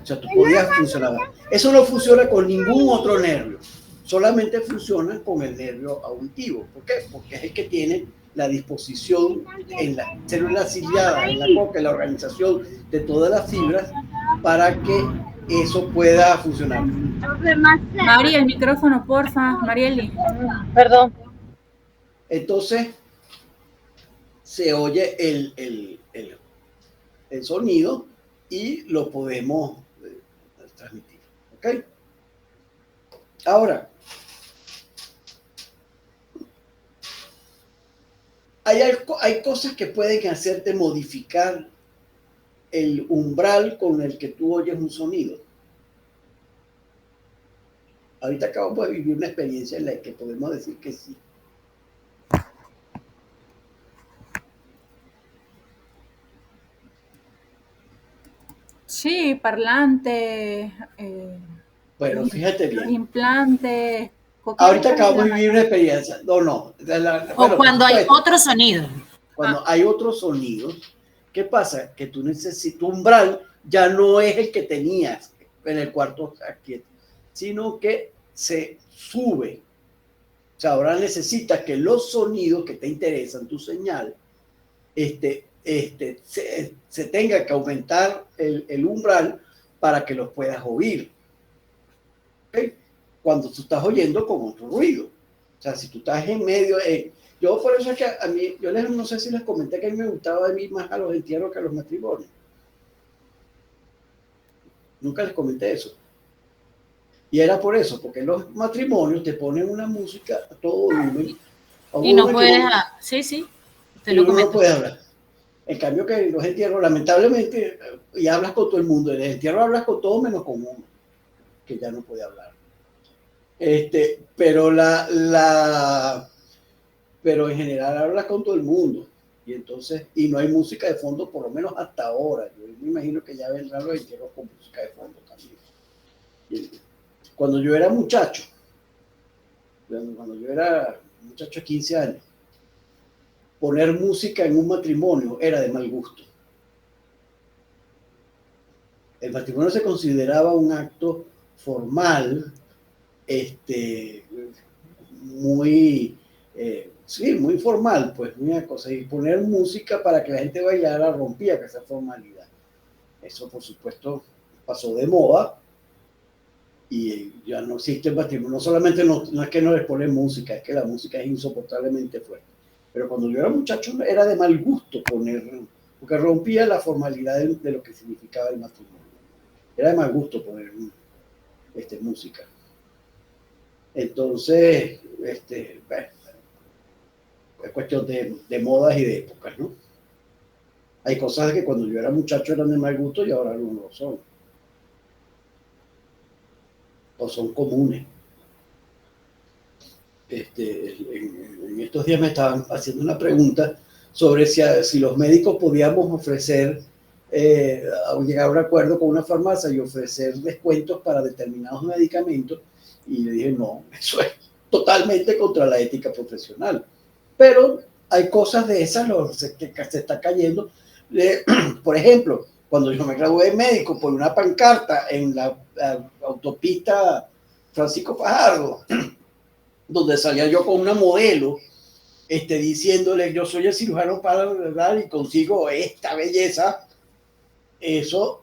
O sea, tú podías funcionar. Eso no funciona con ningún otro nervio, solamente funciona con el nervio auditivo. ¿Por qué? Porque es el que tiene la disposición en la célula ciliada, en la cóclea, la organización de todas las fibras para que eso pueda funcionar. Mari, el micrófono, porfa. Marieli. Perdón. Entonces, se oye el sonido y lo podemos transmitir. ¿Ok? Ahora, hay cosas que pueden hacerte modificar el umbral con el que tú oyes un sonido. Ahorita acabamos de vivir una experiencia en la que podemos decir que sí. Sí, parlante. Bueno, fíjate bien. Implantes. Ahorita acabamos de vivir una experiencia. No. O cuando hay otro sonido. Cuando hay otros sonidos, ¿qué pasa? Que tú necesitas, tu umbral ya no es el que tenías en el cuarto aquí, sino que se sube. O sea, ahora necesitas que los sonidos que te interesan, tu señal, se tenga que aumentar el umbral para que los puedas oír. ¿Okay? Cuando tú estás oyendo con otro ruido. O sea, si tú estás en medio... yo por eso es que a mí, no sé si les comenté que a mí me gustaba más a los entierros que a los matrimonios. Nunca les comenté eso. Y era por eso, porque los matrimonios te ponen una música a todo volumen. Y no puedes hablar. Sí. Te lo comento. No puedes hablar. En cambio que en los entierros, lamentablemente, y hablas con todo el mundo. En el entierro hablas con todo menos con uno, que ya no puede hablar. Pero pero en general hablas con todo el mundo. Y entonces, y no hay música de fondo, por lo menos hasta ahora. Yo me imagino que ya vendrán los entierros con música de fondo también. Y cuando yo era muchacho, de 15 años, poner música en un matrimonio era de mal gusto. El matrimonio se consideraba un acto formal, muy, sí, muy formal, pues una cosa, y poner música para que la gente bailara rompía con esa formalidad. Eso, por supuesto, pasó de moda y ya no existe el matrimonio. No solamente no es que no les ponen música, es que la música es insoportablemente fuerte. Pero cuando yo era muchacho era de mal gusto poner, porque rompía la formalidad de lo que significaba el matrimonio. Era de mal gusto poner música. Entonces, bueno, es cuestión de modas y de épocas, ¿no? Hay cosas que cuando yo era muchacho eran de mal gusto y ahora no lo son. O son comunes. En estos días me estaban haciendo una pregunta sobre si los médicos podíamos ofrecer, llegar a un acuerdo con una farmacia y ofrecer descuentos para determinados medicamentos, y le dije, no, eso es totalmente contra la ética profesional. Pero hay cosas de esas que se está cayendo. Por ejemplo, cuando yo me gradué de médico, por una pancarta en la autopista Francisco Fajardo, donde salía yo con una modelo, diciéndole, yo soy el cirujano para verdad y consigo esta belleza, eso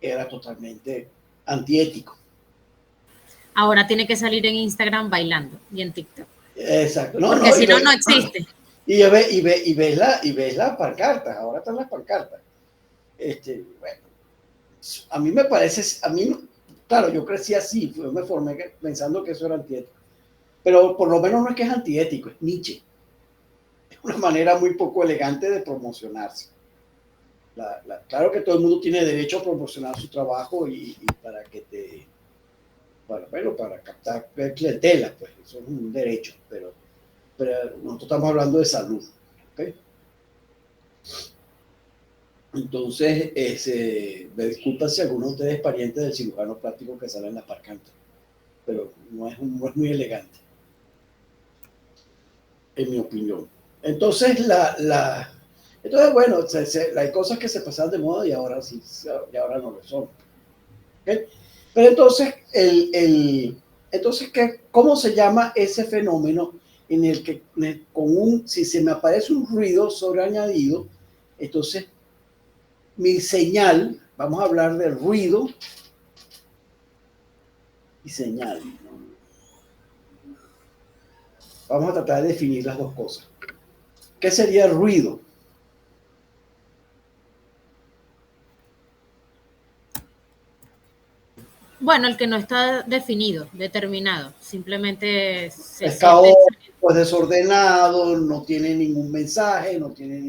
era totalmente antiético. Ahora tiene que salir en Instagram bailando y en TikTok. Exacto. Porque si no, no existe. Y ves las pancartas, ahora están las pancartas. Bueno, a mí me parece, claro, yo crecí así, yo me formé pensando que eso era antiético. Pero por lo menos no es que es antiético, es Nietzsche. Es una manera muy poco elegante de promocionarse. Claro que todo el mundo tiene derecho a promocionar su trabajo y para que para captar clientela, pues eso es un derecho, pero nosotros estamos hablando de salud, ¿okay? Entonces, me disculpan si alguno de ustedes es pariente del cirujano plástico que sale en la parcanta, pero no es muy elegante, en mi opinión. Entonces, entonces bueno, hay cosas que se pasan de moda y ahora sí, y ahora no lo son. ¿Okay? Pero entonces, ¿cómo se llama ese fenómeno en el que si se me aparece un ruido sobreañadido, entonces mi señal, vamos a hablar de ruido y señal. Vamos a tratar de definir las dos cosas. ¿Qué sería el ruido? Bueno, el que no está definido, determinado, simplemente es caótico, es desordenado, no tiene ningún mensaje, no tiene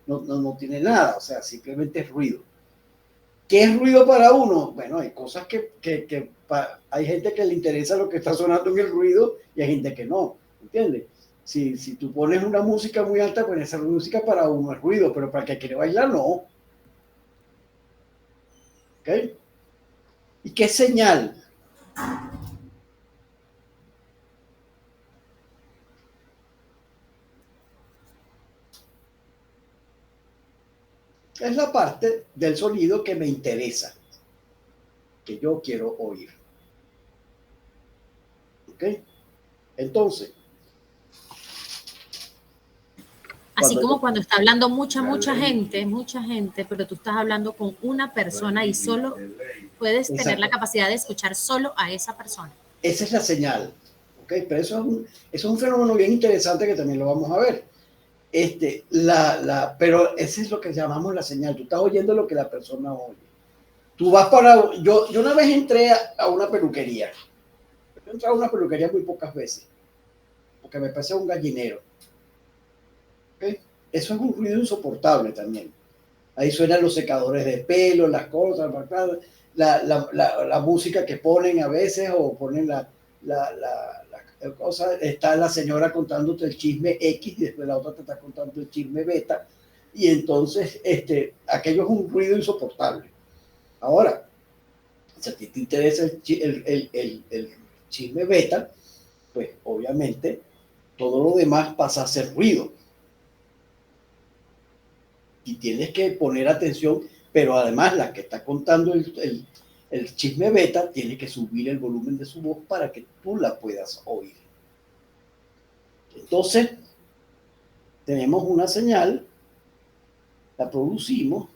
no tiene nada, o sea, simplemente es ruido. ¿Qué es ruido para uno? Bueno, hay cosas que hay gente que le interesa lo que está sonando en el ruido y hay gente que no, ¿entiendes? Si tú pones una música muy alta, pues esa música para uno es ruido, pero para el que quiere bailar, no. ¿Ok? ¿Y qué señal? Es la parte del sonido que me interesa, que yo quiero oír. ¿Ok? Entonces. Así como cuando está hablando mucha gente, pero tú estás hablando con una persona y solo puedes tener la capacidad de escuchar solo a esa persona. Esa es la señal. ¿Ok? Pero eso es un fenómeno bien interesante que también lo vamos a ver. Pero ese es lo que llamamos la señal. Tú estás oyendo lo que la persona oye. Tú vas yo una vez entré a una peluquería. Yo entré a una peluquería muy pocas veces, porque me parece un gallinero. ¿Okay? Eso es un ruido insoportable también. Ahí suenan los secadores de pelo, las cosas, la música que ponen a veces, o ponen cosa, está la señora contándote el chisme X y después la otra te está contando el chisme beta, y entonces aquello es un ruido insoportable. Ahora, si a ti te interesa el chisme beta, pues obviamente todo lo demás pasa a ser ruido. Y tienes que poner atención, pero además la que está contando el chisme beta tiene que subir el volumen de su voz para que tú la puedas oír. Entonces, tenemos una señal, la producimos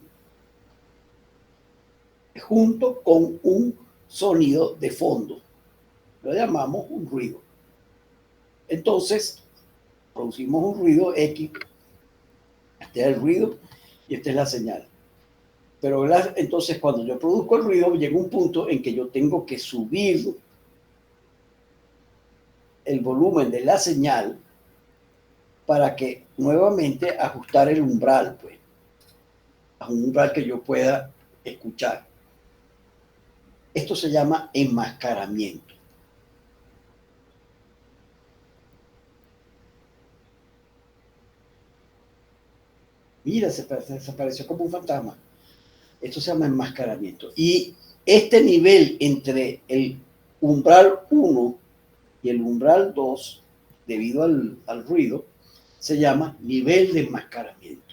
junto con un sonido de fondo. Lo llamamos un ruido. Entonces, producimos un ruido X. Este es el ruido y esta es la señal. Pero entonces, cuando yo produzco el ruido, llega un punto en que yo tengo que subir el volumen de la señal para que nuevamente ajustar el umbral, pues, a un umbral que yo pueda escuchar. Esto se llama enmascaramiento. Mira, se apareció como un fantasma. Esto se llama enmascaramiento. Y este nivel entre el umbral 1 y el umbral 2, debido al ruido, se llama nivel de enmascaramiento.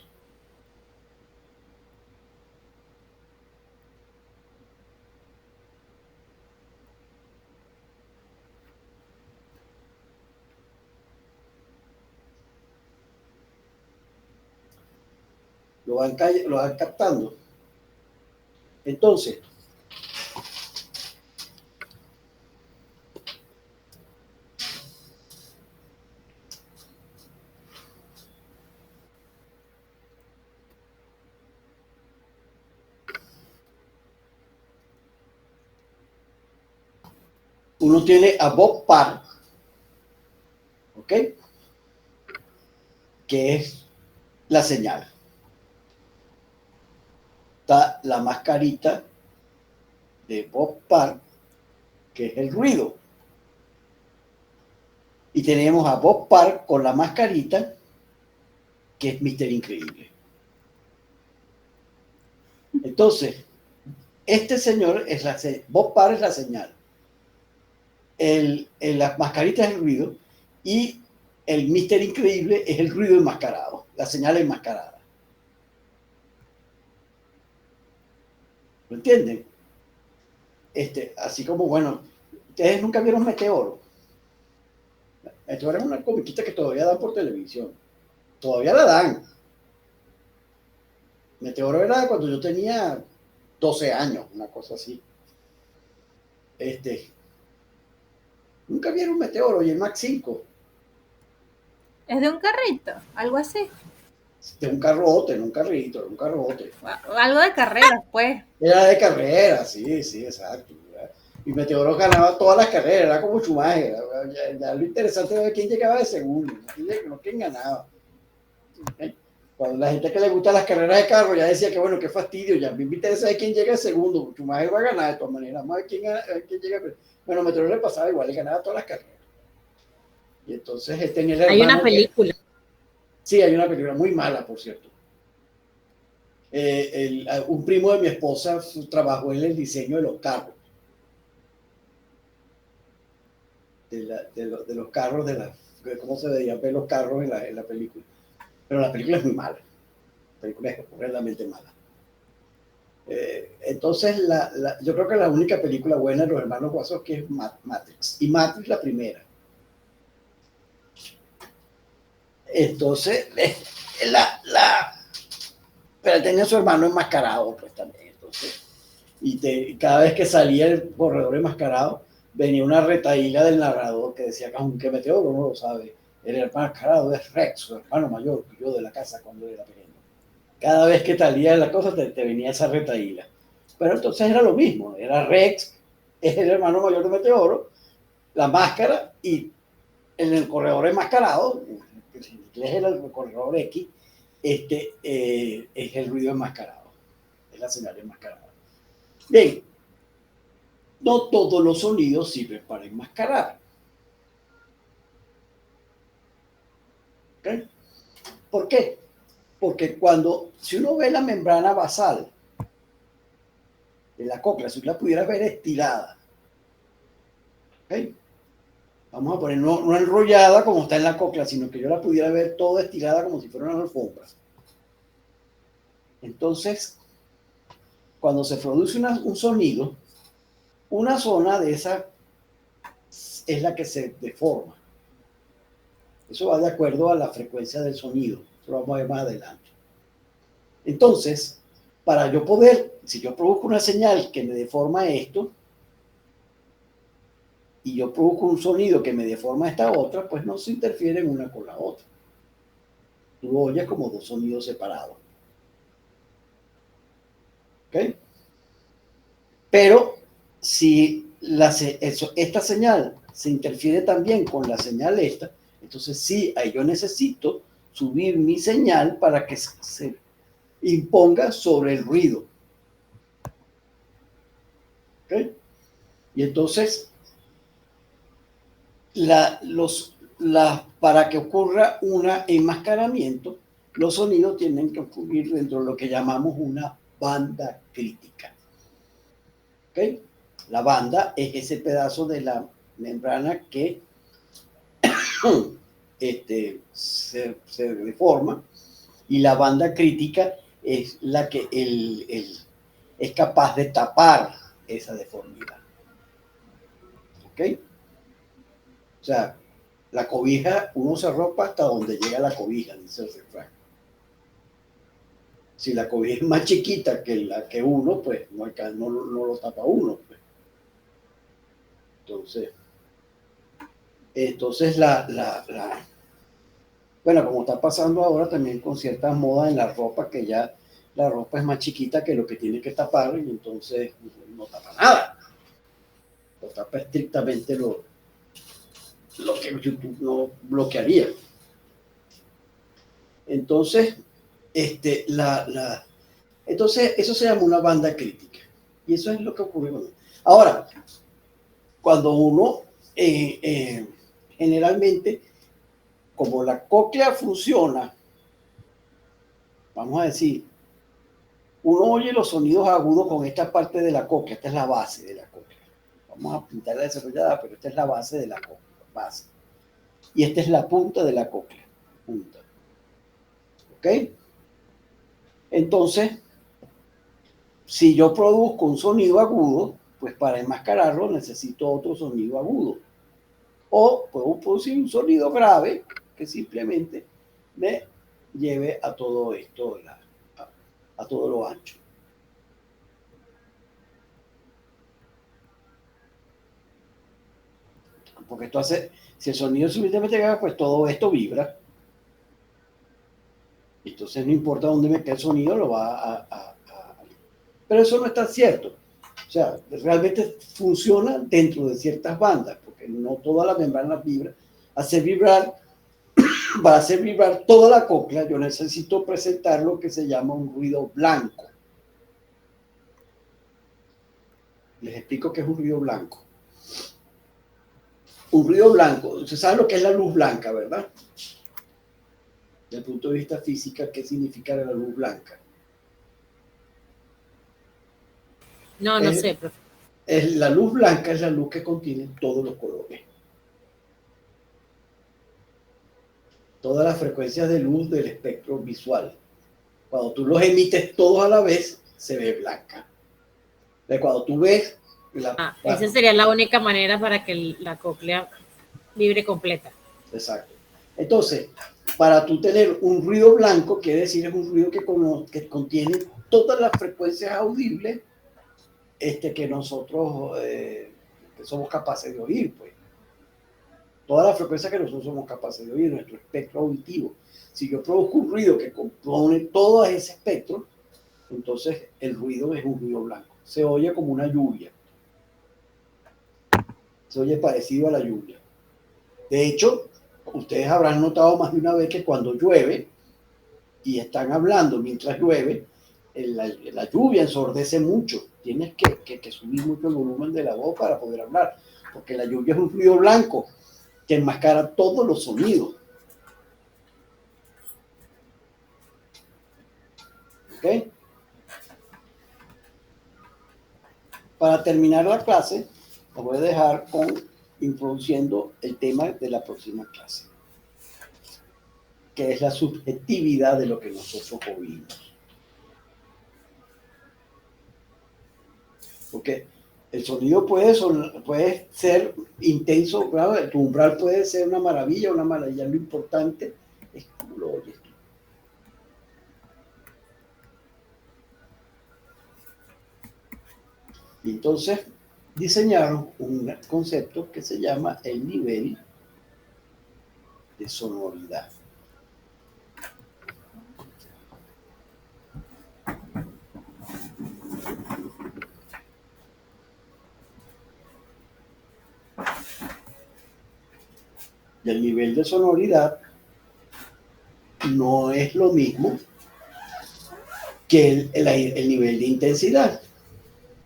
Lo van captando. Entonces, uno tiene a Bob Parr, ¿ok? Que es la señal. Está la mascarita de Bob Parr, que es el ruido. Y tenemos a Bob Parr con la mascarita, que es Mr. Increíble. Entonces, este señor es Bob Parr es la señal. La mascarita es el ruido y el Mr. Increíble es el ruido enmascarado, la señal enmascarada. ¿Lo entienden? Así como, bueno, ustedes nunca vieron Meteoro. Meteoro es una comiquita que todavía dan por televisión. Todavía la dan. Meteoro era cuando yo tenía 12 años, una cosa así. Nunca vieron Meteoro y el Max 5. Es de un carrito, algo así. De un carrote, no un carrito, era un carrote. Algo de carreras, pues. Era de carrera, sí, exacto. Y Meteoro ganaba todas las carreras, era como Schumacher. Ya lo interesante era quién llegaba de segundo, no quién ganaba. Cuando la gente que le gusta las carreras de carro ya decía que bueno, qué fastidio, ya me interesa de quién llega de segundo. Schumacher va a ganar de todas maneras, vamos a ver quién llega. Bueno, Meteoro le pasaba igual, le ganaba todas las carreras. Y entonces tenía el hermano. Hay una película. Sí, hay una película muy mala, por cierto. Un primo de mi esposa trabajó en el diseño de los carros. De los carros, cómo se veían ver los carros en la película. Pero la película es muy mala. La película es realmente mala. Entonces, yo creo que la única película buena de los hermanos Wachowski es Matrix. Y Matrix la primera. Entonces, pero él tenía a su hermano enmascarado, pues también. Entonces, y cada vez que salía el corredor enmascarado, venía una retaíla del narrador que decía que aunque Meteoro no lo sabe, el enmascarado es Rex, su hermano mayor, que yo de la casa cuando era pequeño. Cada vez que salía la cosa te venía esa retaíla. Pero entonces era lo mismo, era Rex, es el hermano mayor de Meteoro, la máscara y el corredor enmascarado, que en inglés era el corredor X, es el ruido enmascarado, es la señal enmascarada. Bien, no todos los sonidos sirven para enmascarar. ¿Okay? ¿Por qué? Porque si uno ve la membrana basal de la cóclea, si la pudiera ver estirada, ¿okay? Vamos a poner no enrollada como está en la cóclea, sino que yo la pudiera ver toda estirada como si fuera una alfombra. Entonces, cuando se produce un sonido, una zona de esa es la que se deforma. Eso va de acuerdo a la frecuencia del sonido. Eso lo vamos a ver más adelante. Entonces, para yo poder, si yo produzco una señal que me deforma esto, y yo produzco un sonido que me deforma esta otra, pues no se interfieren una con la otra. Tú oyes como dos sonidos separados. ¿Ok? Pero si esta señal se interfiere también con la señal esta, entonces sí, ahí yo necesito subir mi señal para que se imponga sobre el ruido. ¿Ok? Y entonces, para que ocurra un enmascaramiento, los sonidos tienen que ocurrir dentro de lo que llamamos una banda crítica. ¿Ok? La banda es ese pedazo de la membrana que se deforma, y la banda crítica es la que es capaz de tapar esa deformidad. ¿Ok? O sea, la cobija, uno se arropa hasta donde llega la cobija, dice el refrán. Si la cobija es más chiquita que la que uno, pues no lo tapa uno. Pues. Entonces bueno, como está pasando ahora también con ciertas modas en la ropa, que ya la ropa es más chiquita que lo que tiene que tapar, y entonces no tapa nada. Lo tapa estrictamente lo que YouTube no bloquearía. Entonces, entonces eso se llama una banda crítica. Y eso es lo que ocurre. Ahora, cuando uno generalmente, como la cóclea funciona, vamos a decir, uno oye los sonidos agudos con esta parte de la cóclea. Esta es la base de la cóclea. Vamos a pintarla desarrollada, pero esta es la base de la cóclea. Base. Y esta es la punta de la cóclea. Punta. ¿Ok? Entonces, si yo produzco un sonido agudo, pues para enmascararlo necesito otro sonido agudo. O puedo producir un sonido grave que simplemente me lleve a todo esto, a todo lo ancho. Porque esto hace, si el sonido es suficientemente grave, pues todo esto vibra. Entonces no importa dónde me quede el sonido, lo va Pero eso no está cierto. O sea, realmente funciona dentro de ciertas bandas, porque no toda la membrana vibra. Para hacer vibrar toda la cóclea, yo necesito presentar lo que se llama un ruido blanco. Les explico qué es un ruido blanco. Un ruido blanco, usted sabe lo que es la luz blanca, ¿verdad? Desde el punto de vista físico, ¿qué significa la luz blanca? No sé, profe. La luz blanca es la luz que contiene todos los colores. Todas las frecuencias de luz del espectro visual. Cuando tú los emites todos a la vez, se ve blanca. Cuando tú ves... esa sería la única manera para que la cóclea vibre completa. Exacto. Entonces, para tú tener un ruido blanco, quiere decir es un ruido que contiene todas las frecuencias audibles que nosotros que somos capaces de oír, pues. Todas las frecuencias que nosotros somos capaces de oír, nuestro espectro auditivo. Si yo produzco un ruido que compone todo ese espectro, entonces el ruido es un ruido blanco. Se oye como una lluvia. Se oye parecido a la lluvia. De hecho, ustedes habrán notado más de una vez que cuando llueve y están hablando mientras llueve, la lluvia ensordece mucho. Tienes que subir mucho el volumen de la voz para poder hablar, porque la lluvia es un ruido blanco que enmascara todos los sonidos. ¿Ok? Para terminar la clase, lo voy a dejar introduciendo el tema de la próxima clase, que es la subjetividad de lo que nosotros oímos. Porque el sonido puede ser intenso, claro, tu umbral puede ser una maravilla, lo importante es cómo lo oyes tú. Y entonces diseñaron un concepto que se llama el nivel de sonoridad. Y el nivel de sonoridad no es lo mismo que el nivel de intensidad.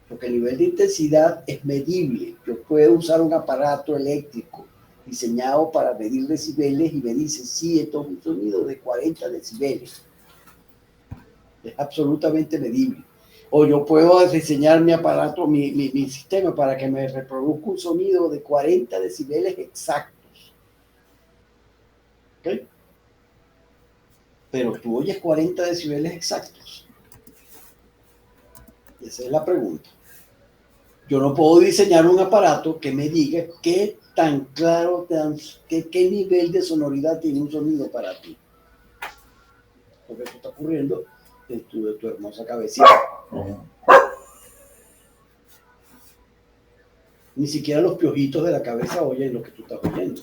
Porque el nivel de intensidad es medible. Yo puedo usar un aparato eléctrico diseñado para medir decibeles y me dice, sí, esto es un sonido de 40 decibeles. Es absolutamente medible. O yo puedo diseñar mi aparato, mi sistema para que me reproduzca un sonido de 40 decibeles exactos. ¿Ok? Pero tú oyes 40 decibeles exactos. Esa es la pregunta. Yo no puedo diseñar un aparato que me diga qué tan claro, qué nivel de sonoridad tiene un sonido para ti. Porque eso está ocurriendo dentro de tu hermosa cabecita. Ni siquiera los piojitos de la cabeza oyen lo que tú estás oyendo.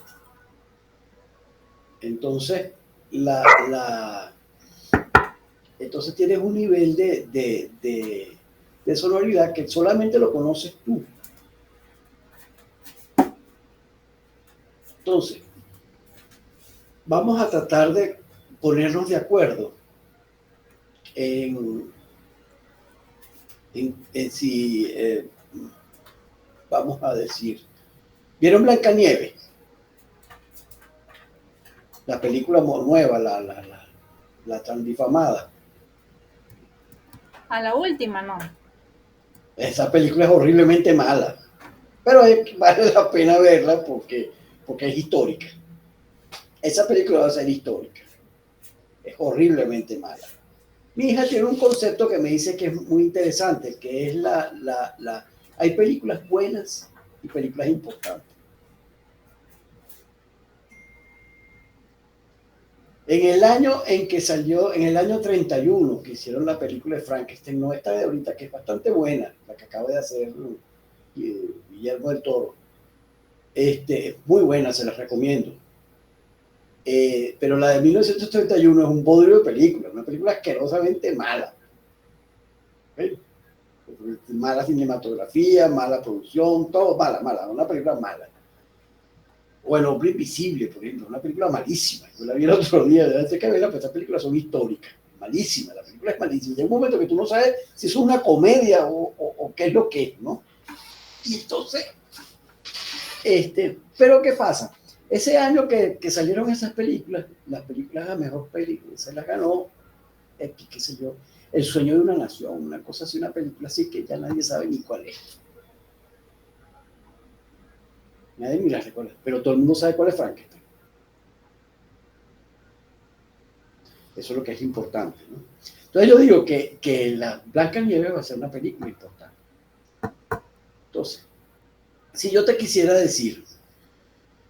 Entonces, entonces tienes un nivel de sonoridad que solamente lo conoces tú. Entonces, vamos a tratar de ponernos de acuerdo en si, vamos a decir, ¿vieron Blancanieves? La película nueva, la tan difamada. A la última, no. Esa película es horriblemente mala, pero vale la pena verla porque es histórica. Esa película va a ser histórica. Es horriblemente mala. Mi hija tiene un concepto que me dice que es muy interesante, que es hay películas buenas y películas importantes. En el año en que salió, en el año 31, que hicieron la película de Frankenstein, no esta de ahorita, que es bastante buena, la que acaba de hacer Guillermo del Toro. Muy buena, se la recomiendo. Pero la de 1931 es un bodrio de película, una película asquerosamente mala. ¿Okay? Mala cinematografía, mala producción, todo mala, una película mala. O El hombre invisible, por ejemplo, una película malísima. Yo la vi el otro día, antes que verla, pues estas películas son históricas. Malísima, la película es malísima. Llega un momento que tú no sabes si es una comedia o qué es lo que es, ¿no? Y entonces, pero ¿qué pasa? Ese año que salieron esas películas, las películas a mejor película, se las ganó, qué sé yo, El sueño de una nación, una cosa así, una película así que ya nadie sabe ni cuál es. Nadie ni la recuerda, pero todo el mundo sabe cuál es Frankenstein. Eso es lo que es importante, ¿no? Entonces yo digo que la Blancanieves va a ser una película importante. Entonces, si yo te quisiera decir,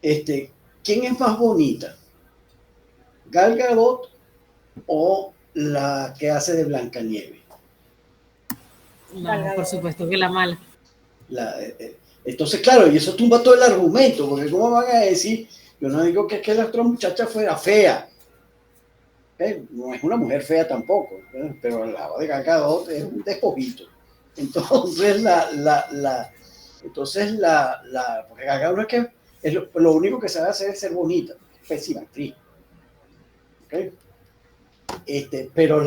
¿quién es más bonita? ¿Gal Gadot o la que hace de Blancanieves? No, por supuesto que la mala. Entonces, claro, y eso tumba todo el argumento, porque ¿cómo van a decir? Yo no digo que la otra muchacha fuera fea. No es una mujer fea tampoco, pero al lado de Gal Gadot es un despojito. Entonces, porque Gal Gadot es lo único que sabe hacer es ser bonita, pésima actriz. ¿Okay? Pero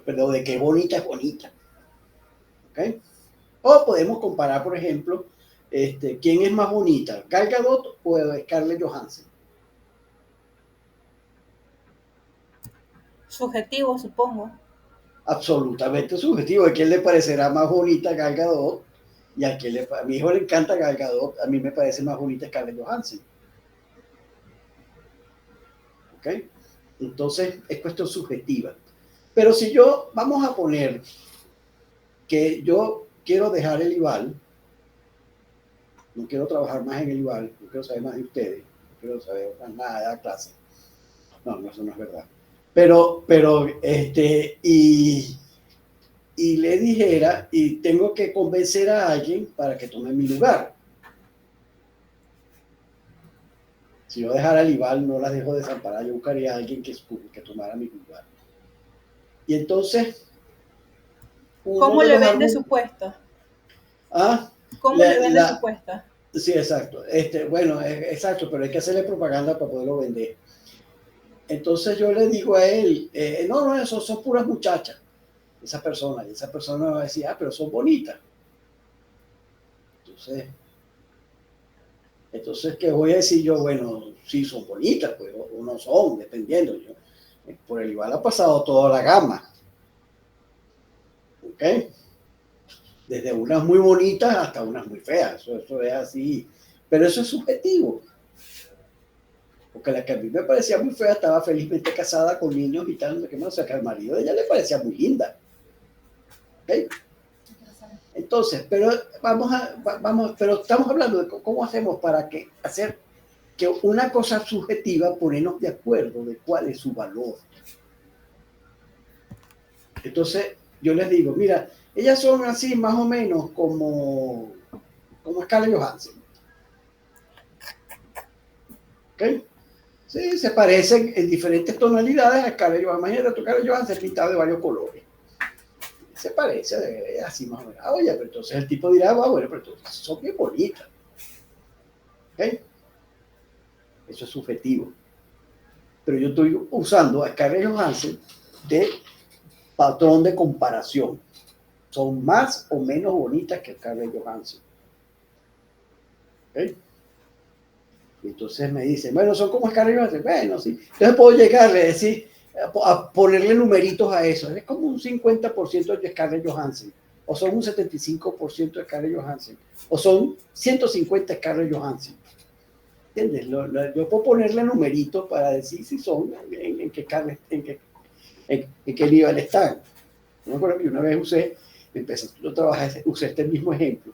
pero de qué bonita es bonita. ¿Okay? O podemos comparar, por ejemplo, ¿quién es más bonita? ¿Gal Gadot o Scarlett Johansson? Subjetivo, supongo. absolutamente subjetivo. ¿A quién le parecerá más bonita Gal Gadot? Y a mi hijo le encanta Gal Gadot, a mí me parece más bonita Scarlett Johansson. ¿Ok? Entonces, es cuestión subjetiva. Pero si vamos a poner que yo quiero dejar el IVAL, no quiero trabajar más en el IVAL, no quiero saber más de ustedes, no quiero saber más nada de la clase. No, eso no es verdad. Pero y le dijera, y tengo que convencer a alguien para que tome mi lugar. Si yo dejara el IVAL, no las dejo desamparadas, yo buscaría a alguien que tomara mi lugar. Y entonces... ¿Cómo le vende su puesto? ¿Ah? ¿Cómo le vende su puesto? Sí, exacto. Bueno, exacto, pero hay que hacerle propaganda para poderlo vender. Entonces yo le digo a él, no, eso son puras muchachas. Y esa persona va a decir, pero son bonitas. Entonces, ¿qué voy a decir yo? Bueno, sí son bonitas, pues, o no son, dependiendo. Por el igual ha pasado toda la gama. ¿Ok? Desde unas muy bonitas hasta unas muy feas. Eso es así. Pero eso es subjetivo. Porque la que a mí me parecía muy fea estaba felizmente casada con niños y tal, o sea, que al marido de ella le parecía muy linda. ¿Okay? Entonces, pero pero estamos hablando de cómo hacemos para hacer que una cosa subjetiva, ponernos de acuerdo de cuál es su valor. Entonces, yo les digo, mira, ellas son así más o menos como Scarlett Johansson. ¿Ok? Sí, se parecen en diferentes tonalidades a Scarlett Johansson. Imagínate, Scarlett Johansson pintado de varios colores. Se parece, así más o menos. Oye, pero entonces el tipo dirá, bueno, pero entonces son bien bonitas. ¿Ok? Eso es subjetivo. Pero yo estoy usando a Scarlett Johansson de patrón de comparación. Son más o menos bonitas que Scarlett Johansson. ¿Ok? Entonces me dicen, bueno, son como Scarlett Johansson. Bueno, sí. Entonces puedo llegarle a decir, a ponerle numeritos a eso. Es como un 50% de Scarlett Johansson. O son un 75% de Scarlett Johansson. O son 150 Scarlett Johansson. ¿Entiendes? Yo puedo ponerle numeritos para decir si son en qué nivel están. Yo me acuerdo que una vez usé este mismo ejemplo.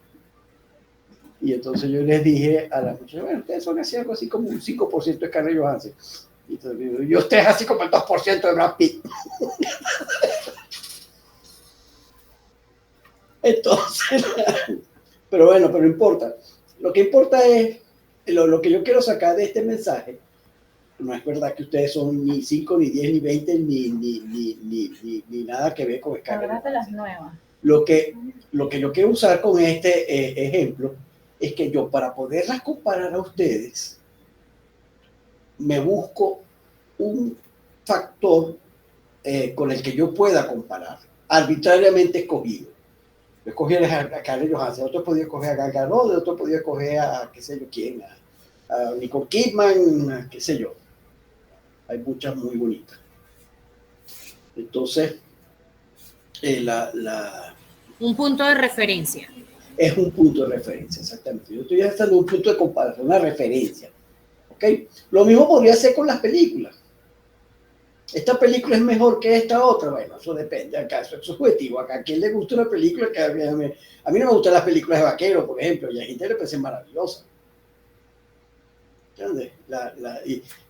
Y entonces yo les dije a las muchachas, bueno, ustedes son así, algo así como un 5% de Scarlett Johansson. Y entonces yo, usted es así como el 2% de Brad Pitt. Entonces, pero bueno, pero no importa. Lo que importa es, lo que yo quiero sacar de este mensaje, no es verdad que ustedes son ni 5, ni 10, ni 20, ni nada que ver con Scarlett Johansson. De las nuevas. Lo que yo quiero usar con este ejemplo es que yo, para poderlas comparar a ustedes, me busco un factor con el que yo pueda comparar, arbitrariamente escogido. Yo escogí a Scarlett Johansson, otro podía escoger a Gal Gadot, otro podía escoger a qué sé yo quién, a Nicole Kidman, qué sé yo. Hay muchas muy bonitas. Entonces, un punto de referencia. Es un punto de referencia, exactamente. Yo estoy haciendo un punto de comparación, una referencia. ¿Ok? Lo mismo podría ser con las películas. ¿Esta película es mejor que esta otra? Bueno, eso depende. Acá eso es subjetivo. Acá a quien le gusta una película, a mí no me gustan las películas de vaqueros, por ejemplo, y a gente le parece maravillosa. ¿Entiendes?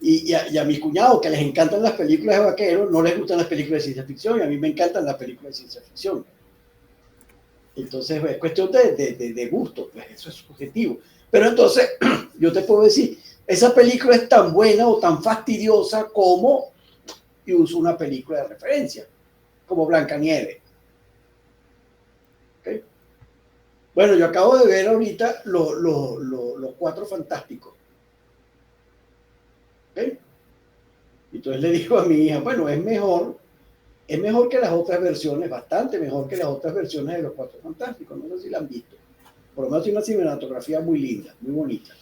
Y a mi cuñado, que les encantan las películas de vaqueros, no les gustan las películas de ciencia ficción, y a mí me encantan las películas de ciencia ficción. Entonces es cuestión de gusto, pues eso es subjetivo. Pero entonces yo te puedo decir, esa película es tan buena o tan fastidiosa como, y uso una película de referencia, como Blancanieves. ¿Okay? Bueno, yo acabo de ver ahorita los Cuatro Fantásticos. ¿Okay? Entonces le digo a mi hija, bueno, es mejor que las otras versiones, bastante mejor que las otras versiones de los Cuatro Fantásticos. No sé si la han visto. Por lo menos tiene una cinematografía muy linda, muy bonita.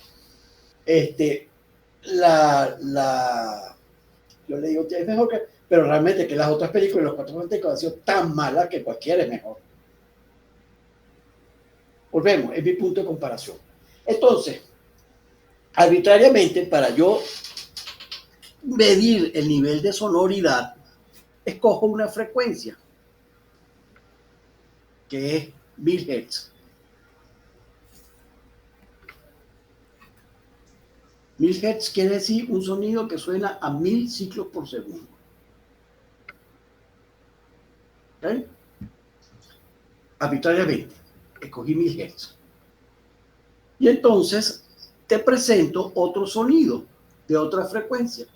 Yo le digo, es mejor que... pero realmente que las otras películas, los Cuatro Fantásticos, han sido tan malas que cualquiera es mejor. Volvemos, es mi punto de comparación. Entonces, arbitrariamente, para yo medir el nivel de sonoridad, escojo una frecuencia, que es 1000 Hz. 1000 Hz quiere decir un sonido que suena a 1000 ciclos por segundo. ¿Okay? Arbitrariamente, escogí 1000 Hz. Y entonces te presento otro sonido de otra frecuencia.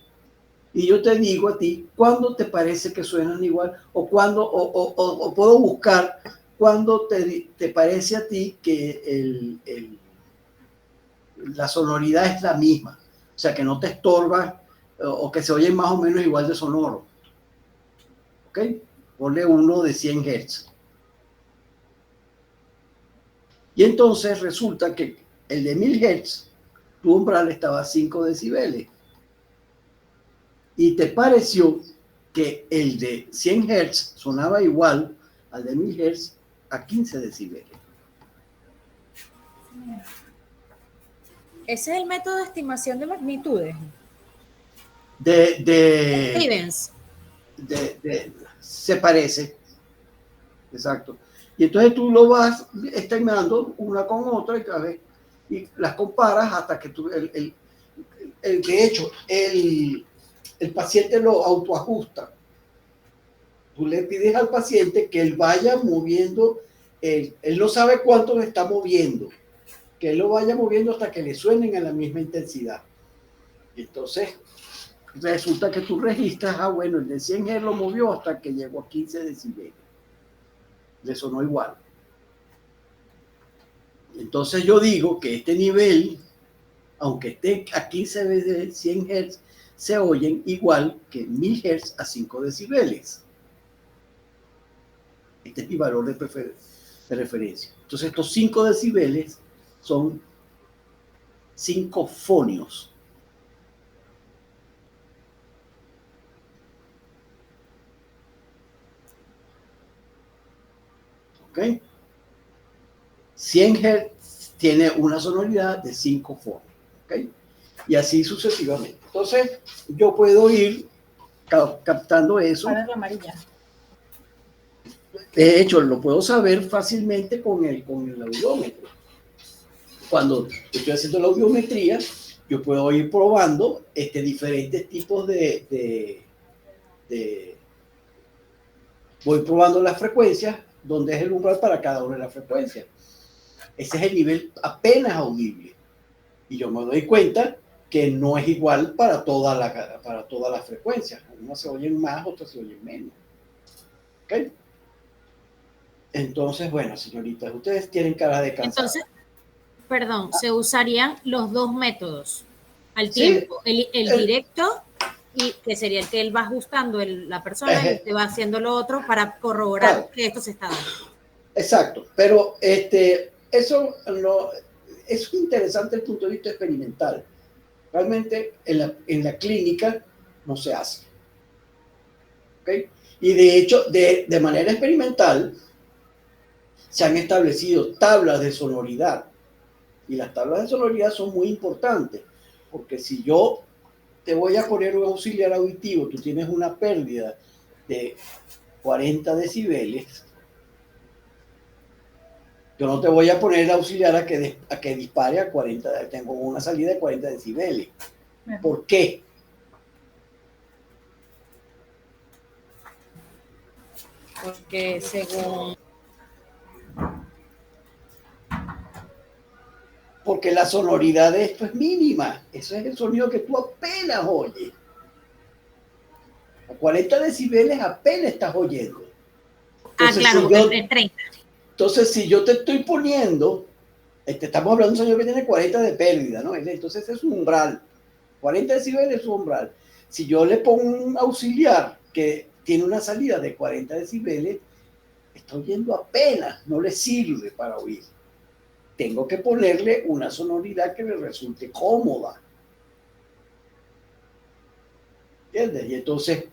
Y yo te digo a ti, ¿cuándo te parece que suenan igual? O puedo buscar cuándo te parece a ti que la sonoridad es la misma. O sea, que no te estorba o que se oyen más o menos igual de sonoro. ¿Ok? Ponle uno de 100 Hz. Y entonces resulta que el de 1000 Hz, tu umbral estaba a 5 decibeles. Y te pareció que el de 100 Hz sonaba igual al de 1000 Hz a 15 decibeles. Ese es el método de estimación de magnitudes. Stevens. Se parece. Exacto. Y entonces tú lo vas estimando una con otra y las comparas hasta que tú, de hecho, el paciente lo autoajusta. Tú le pides al paciente que él vaya moviendo, él no sabe cuánto le está moviendo, que él lo vaya moviendo hasta que le suenen a la misma intensidad. Y entonces resulta que tú registras, bueno, el de 100 Hz lo movió hasta que llegó a 15 decibeles. Le sonó igual. Entonces yo digo que este nivel, aunque esté a 15 veces 100 Hz, se oyen igual que 1000 Hz a 5 decibeles. Este es mi valor de referencia. Entonces estos 5 decibeles son 5 fonios. ¿Ok? 100 Hz tiene una sonoridad de 5 fonios. ¿Ok? Y así sucesivamente. Entonces, yo puedo ir captando eso. De hecho, lo puedo saber fácilmente con el audiómetro. Cuando estoy haciendo la audiometría, yo puedo ir probando diferentes tipos voy probando las frecuencias, donde es el umbral para cada una de las frecuencias. Ese es el nivel apenas audible. Y yo me doy cuenta que no es igual para todas las frecuencias. Unas se oyen más, otras se oyen menos. ¿Ok? Entonces, bueno, señoritas, ustedes tienen cara de cansadas. Entonces, perdón, se usarían los dos métodos al tiempo. Sí, el directo, y que sería el que él va ajustando la persona y te va haciendo lo otro para corroborar que esto se está dando. Exacto, pero eso es interesante desde el punto de vista experimental. Realmente en la clínica no se hace. ¿Okay? Y de hecho, de manera experimental, se han establecido tablas de sonoridad. Y las tablas de sonoridad son muy importantes, porque si yo te voy a poner un auxiliar auditivo, tú tienes una pérdida de 40 decibeles, yo no te voy a poner el auxiliar a que dispare a 40, tengo una salida de 40 decibeles. ¿Por qué? Porque según... Porque la sonoridad de esto es mínima. Eso es el sonido que tú apenas oyes. A 40 decibeles apenas estás oyendo. Entonces, claro, porque es 30. Entonces, si yo te estoy poniendo, estamos hablando de un sonido que tiene 40 de pérdida, ¿no? Entonces es un umbral. 40 decibeles es un umbral. Si yo le pongo un auxiliar que tiene una salida de 40 decibeles, está oyendo apenas, no le sirve para oír. Tengo que ponerle una sonoridad que le resulte cómoda. ¿Entiendes? Y entonces,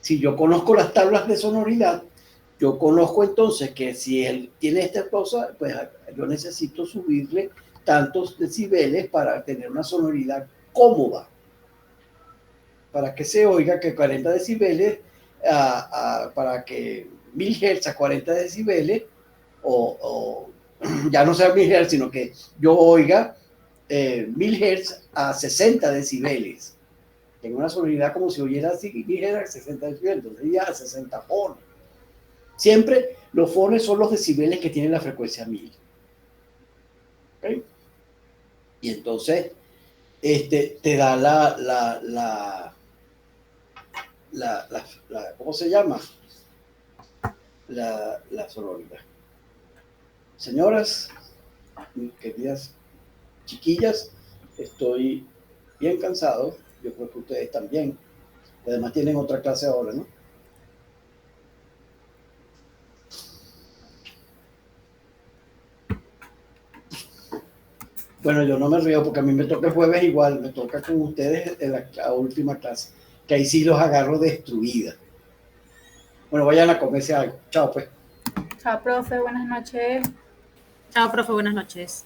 Si yo conozco las tablas de sonoridad, yo conozco entonces que si él tiene esta cosa, pues yo necesito subirle tantos decibeles para tener una sonoridad cómoda, para que se oiga que 40 decibeles, para que 1000 Hz a 40 decibeles, o ya no sea 1000 Hz, sino que yo oiga 1000 Hz a 60 decibeles. Tengo una sonoridad como si oyera así, 1000 Hz a 60 decibeles, entonces ya a 60 fones. Siempre los fones son los decibeles que tienen la frecuencia 1000. ¿Okay? Y entonces te da ¿cómo se llama? La sonoridad. Señoras, mis queridas chiquillas, estoy bien cansado. Yo creo que ustedes también. Además tienen otra clase ahora, ¿no? Bueno, yo no me río porque a mí me toca el jueves igual, me toca con ustedes en la última clase, que ahí sí los agarro destruida. Bueno, vayan a comerse algo. Chao, pues. Chao, profe, buenas noches. Chao, profe, buenas noches.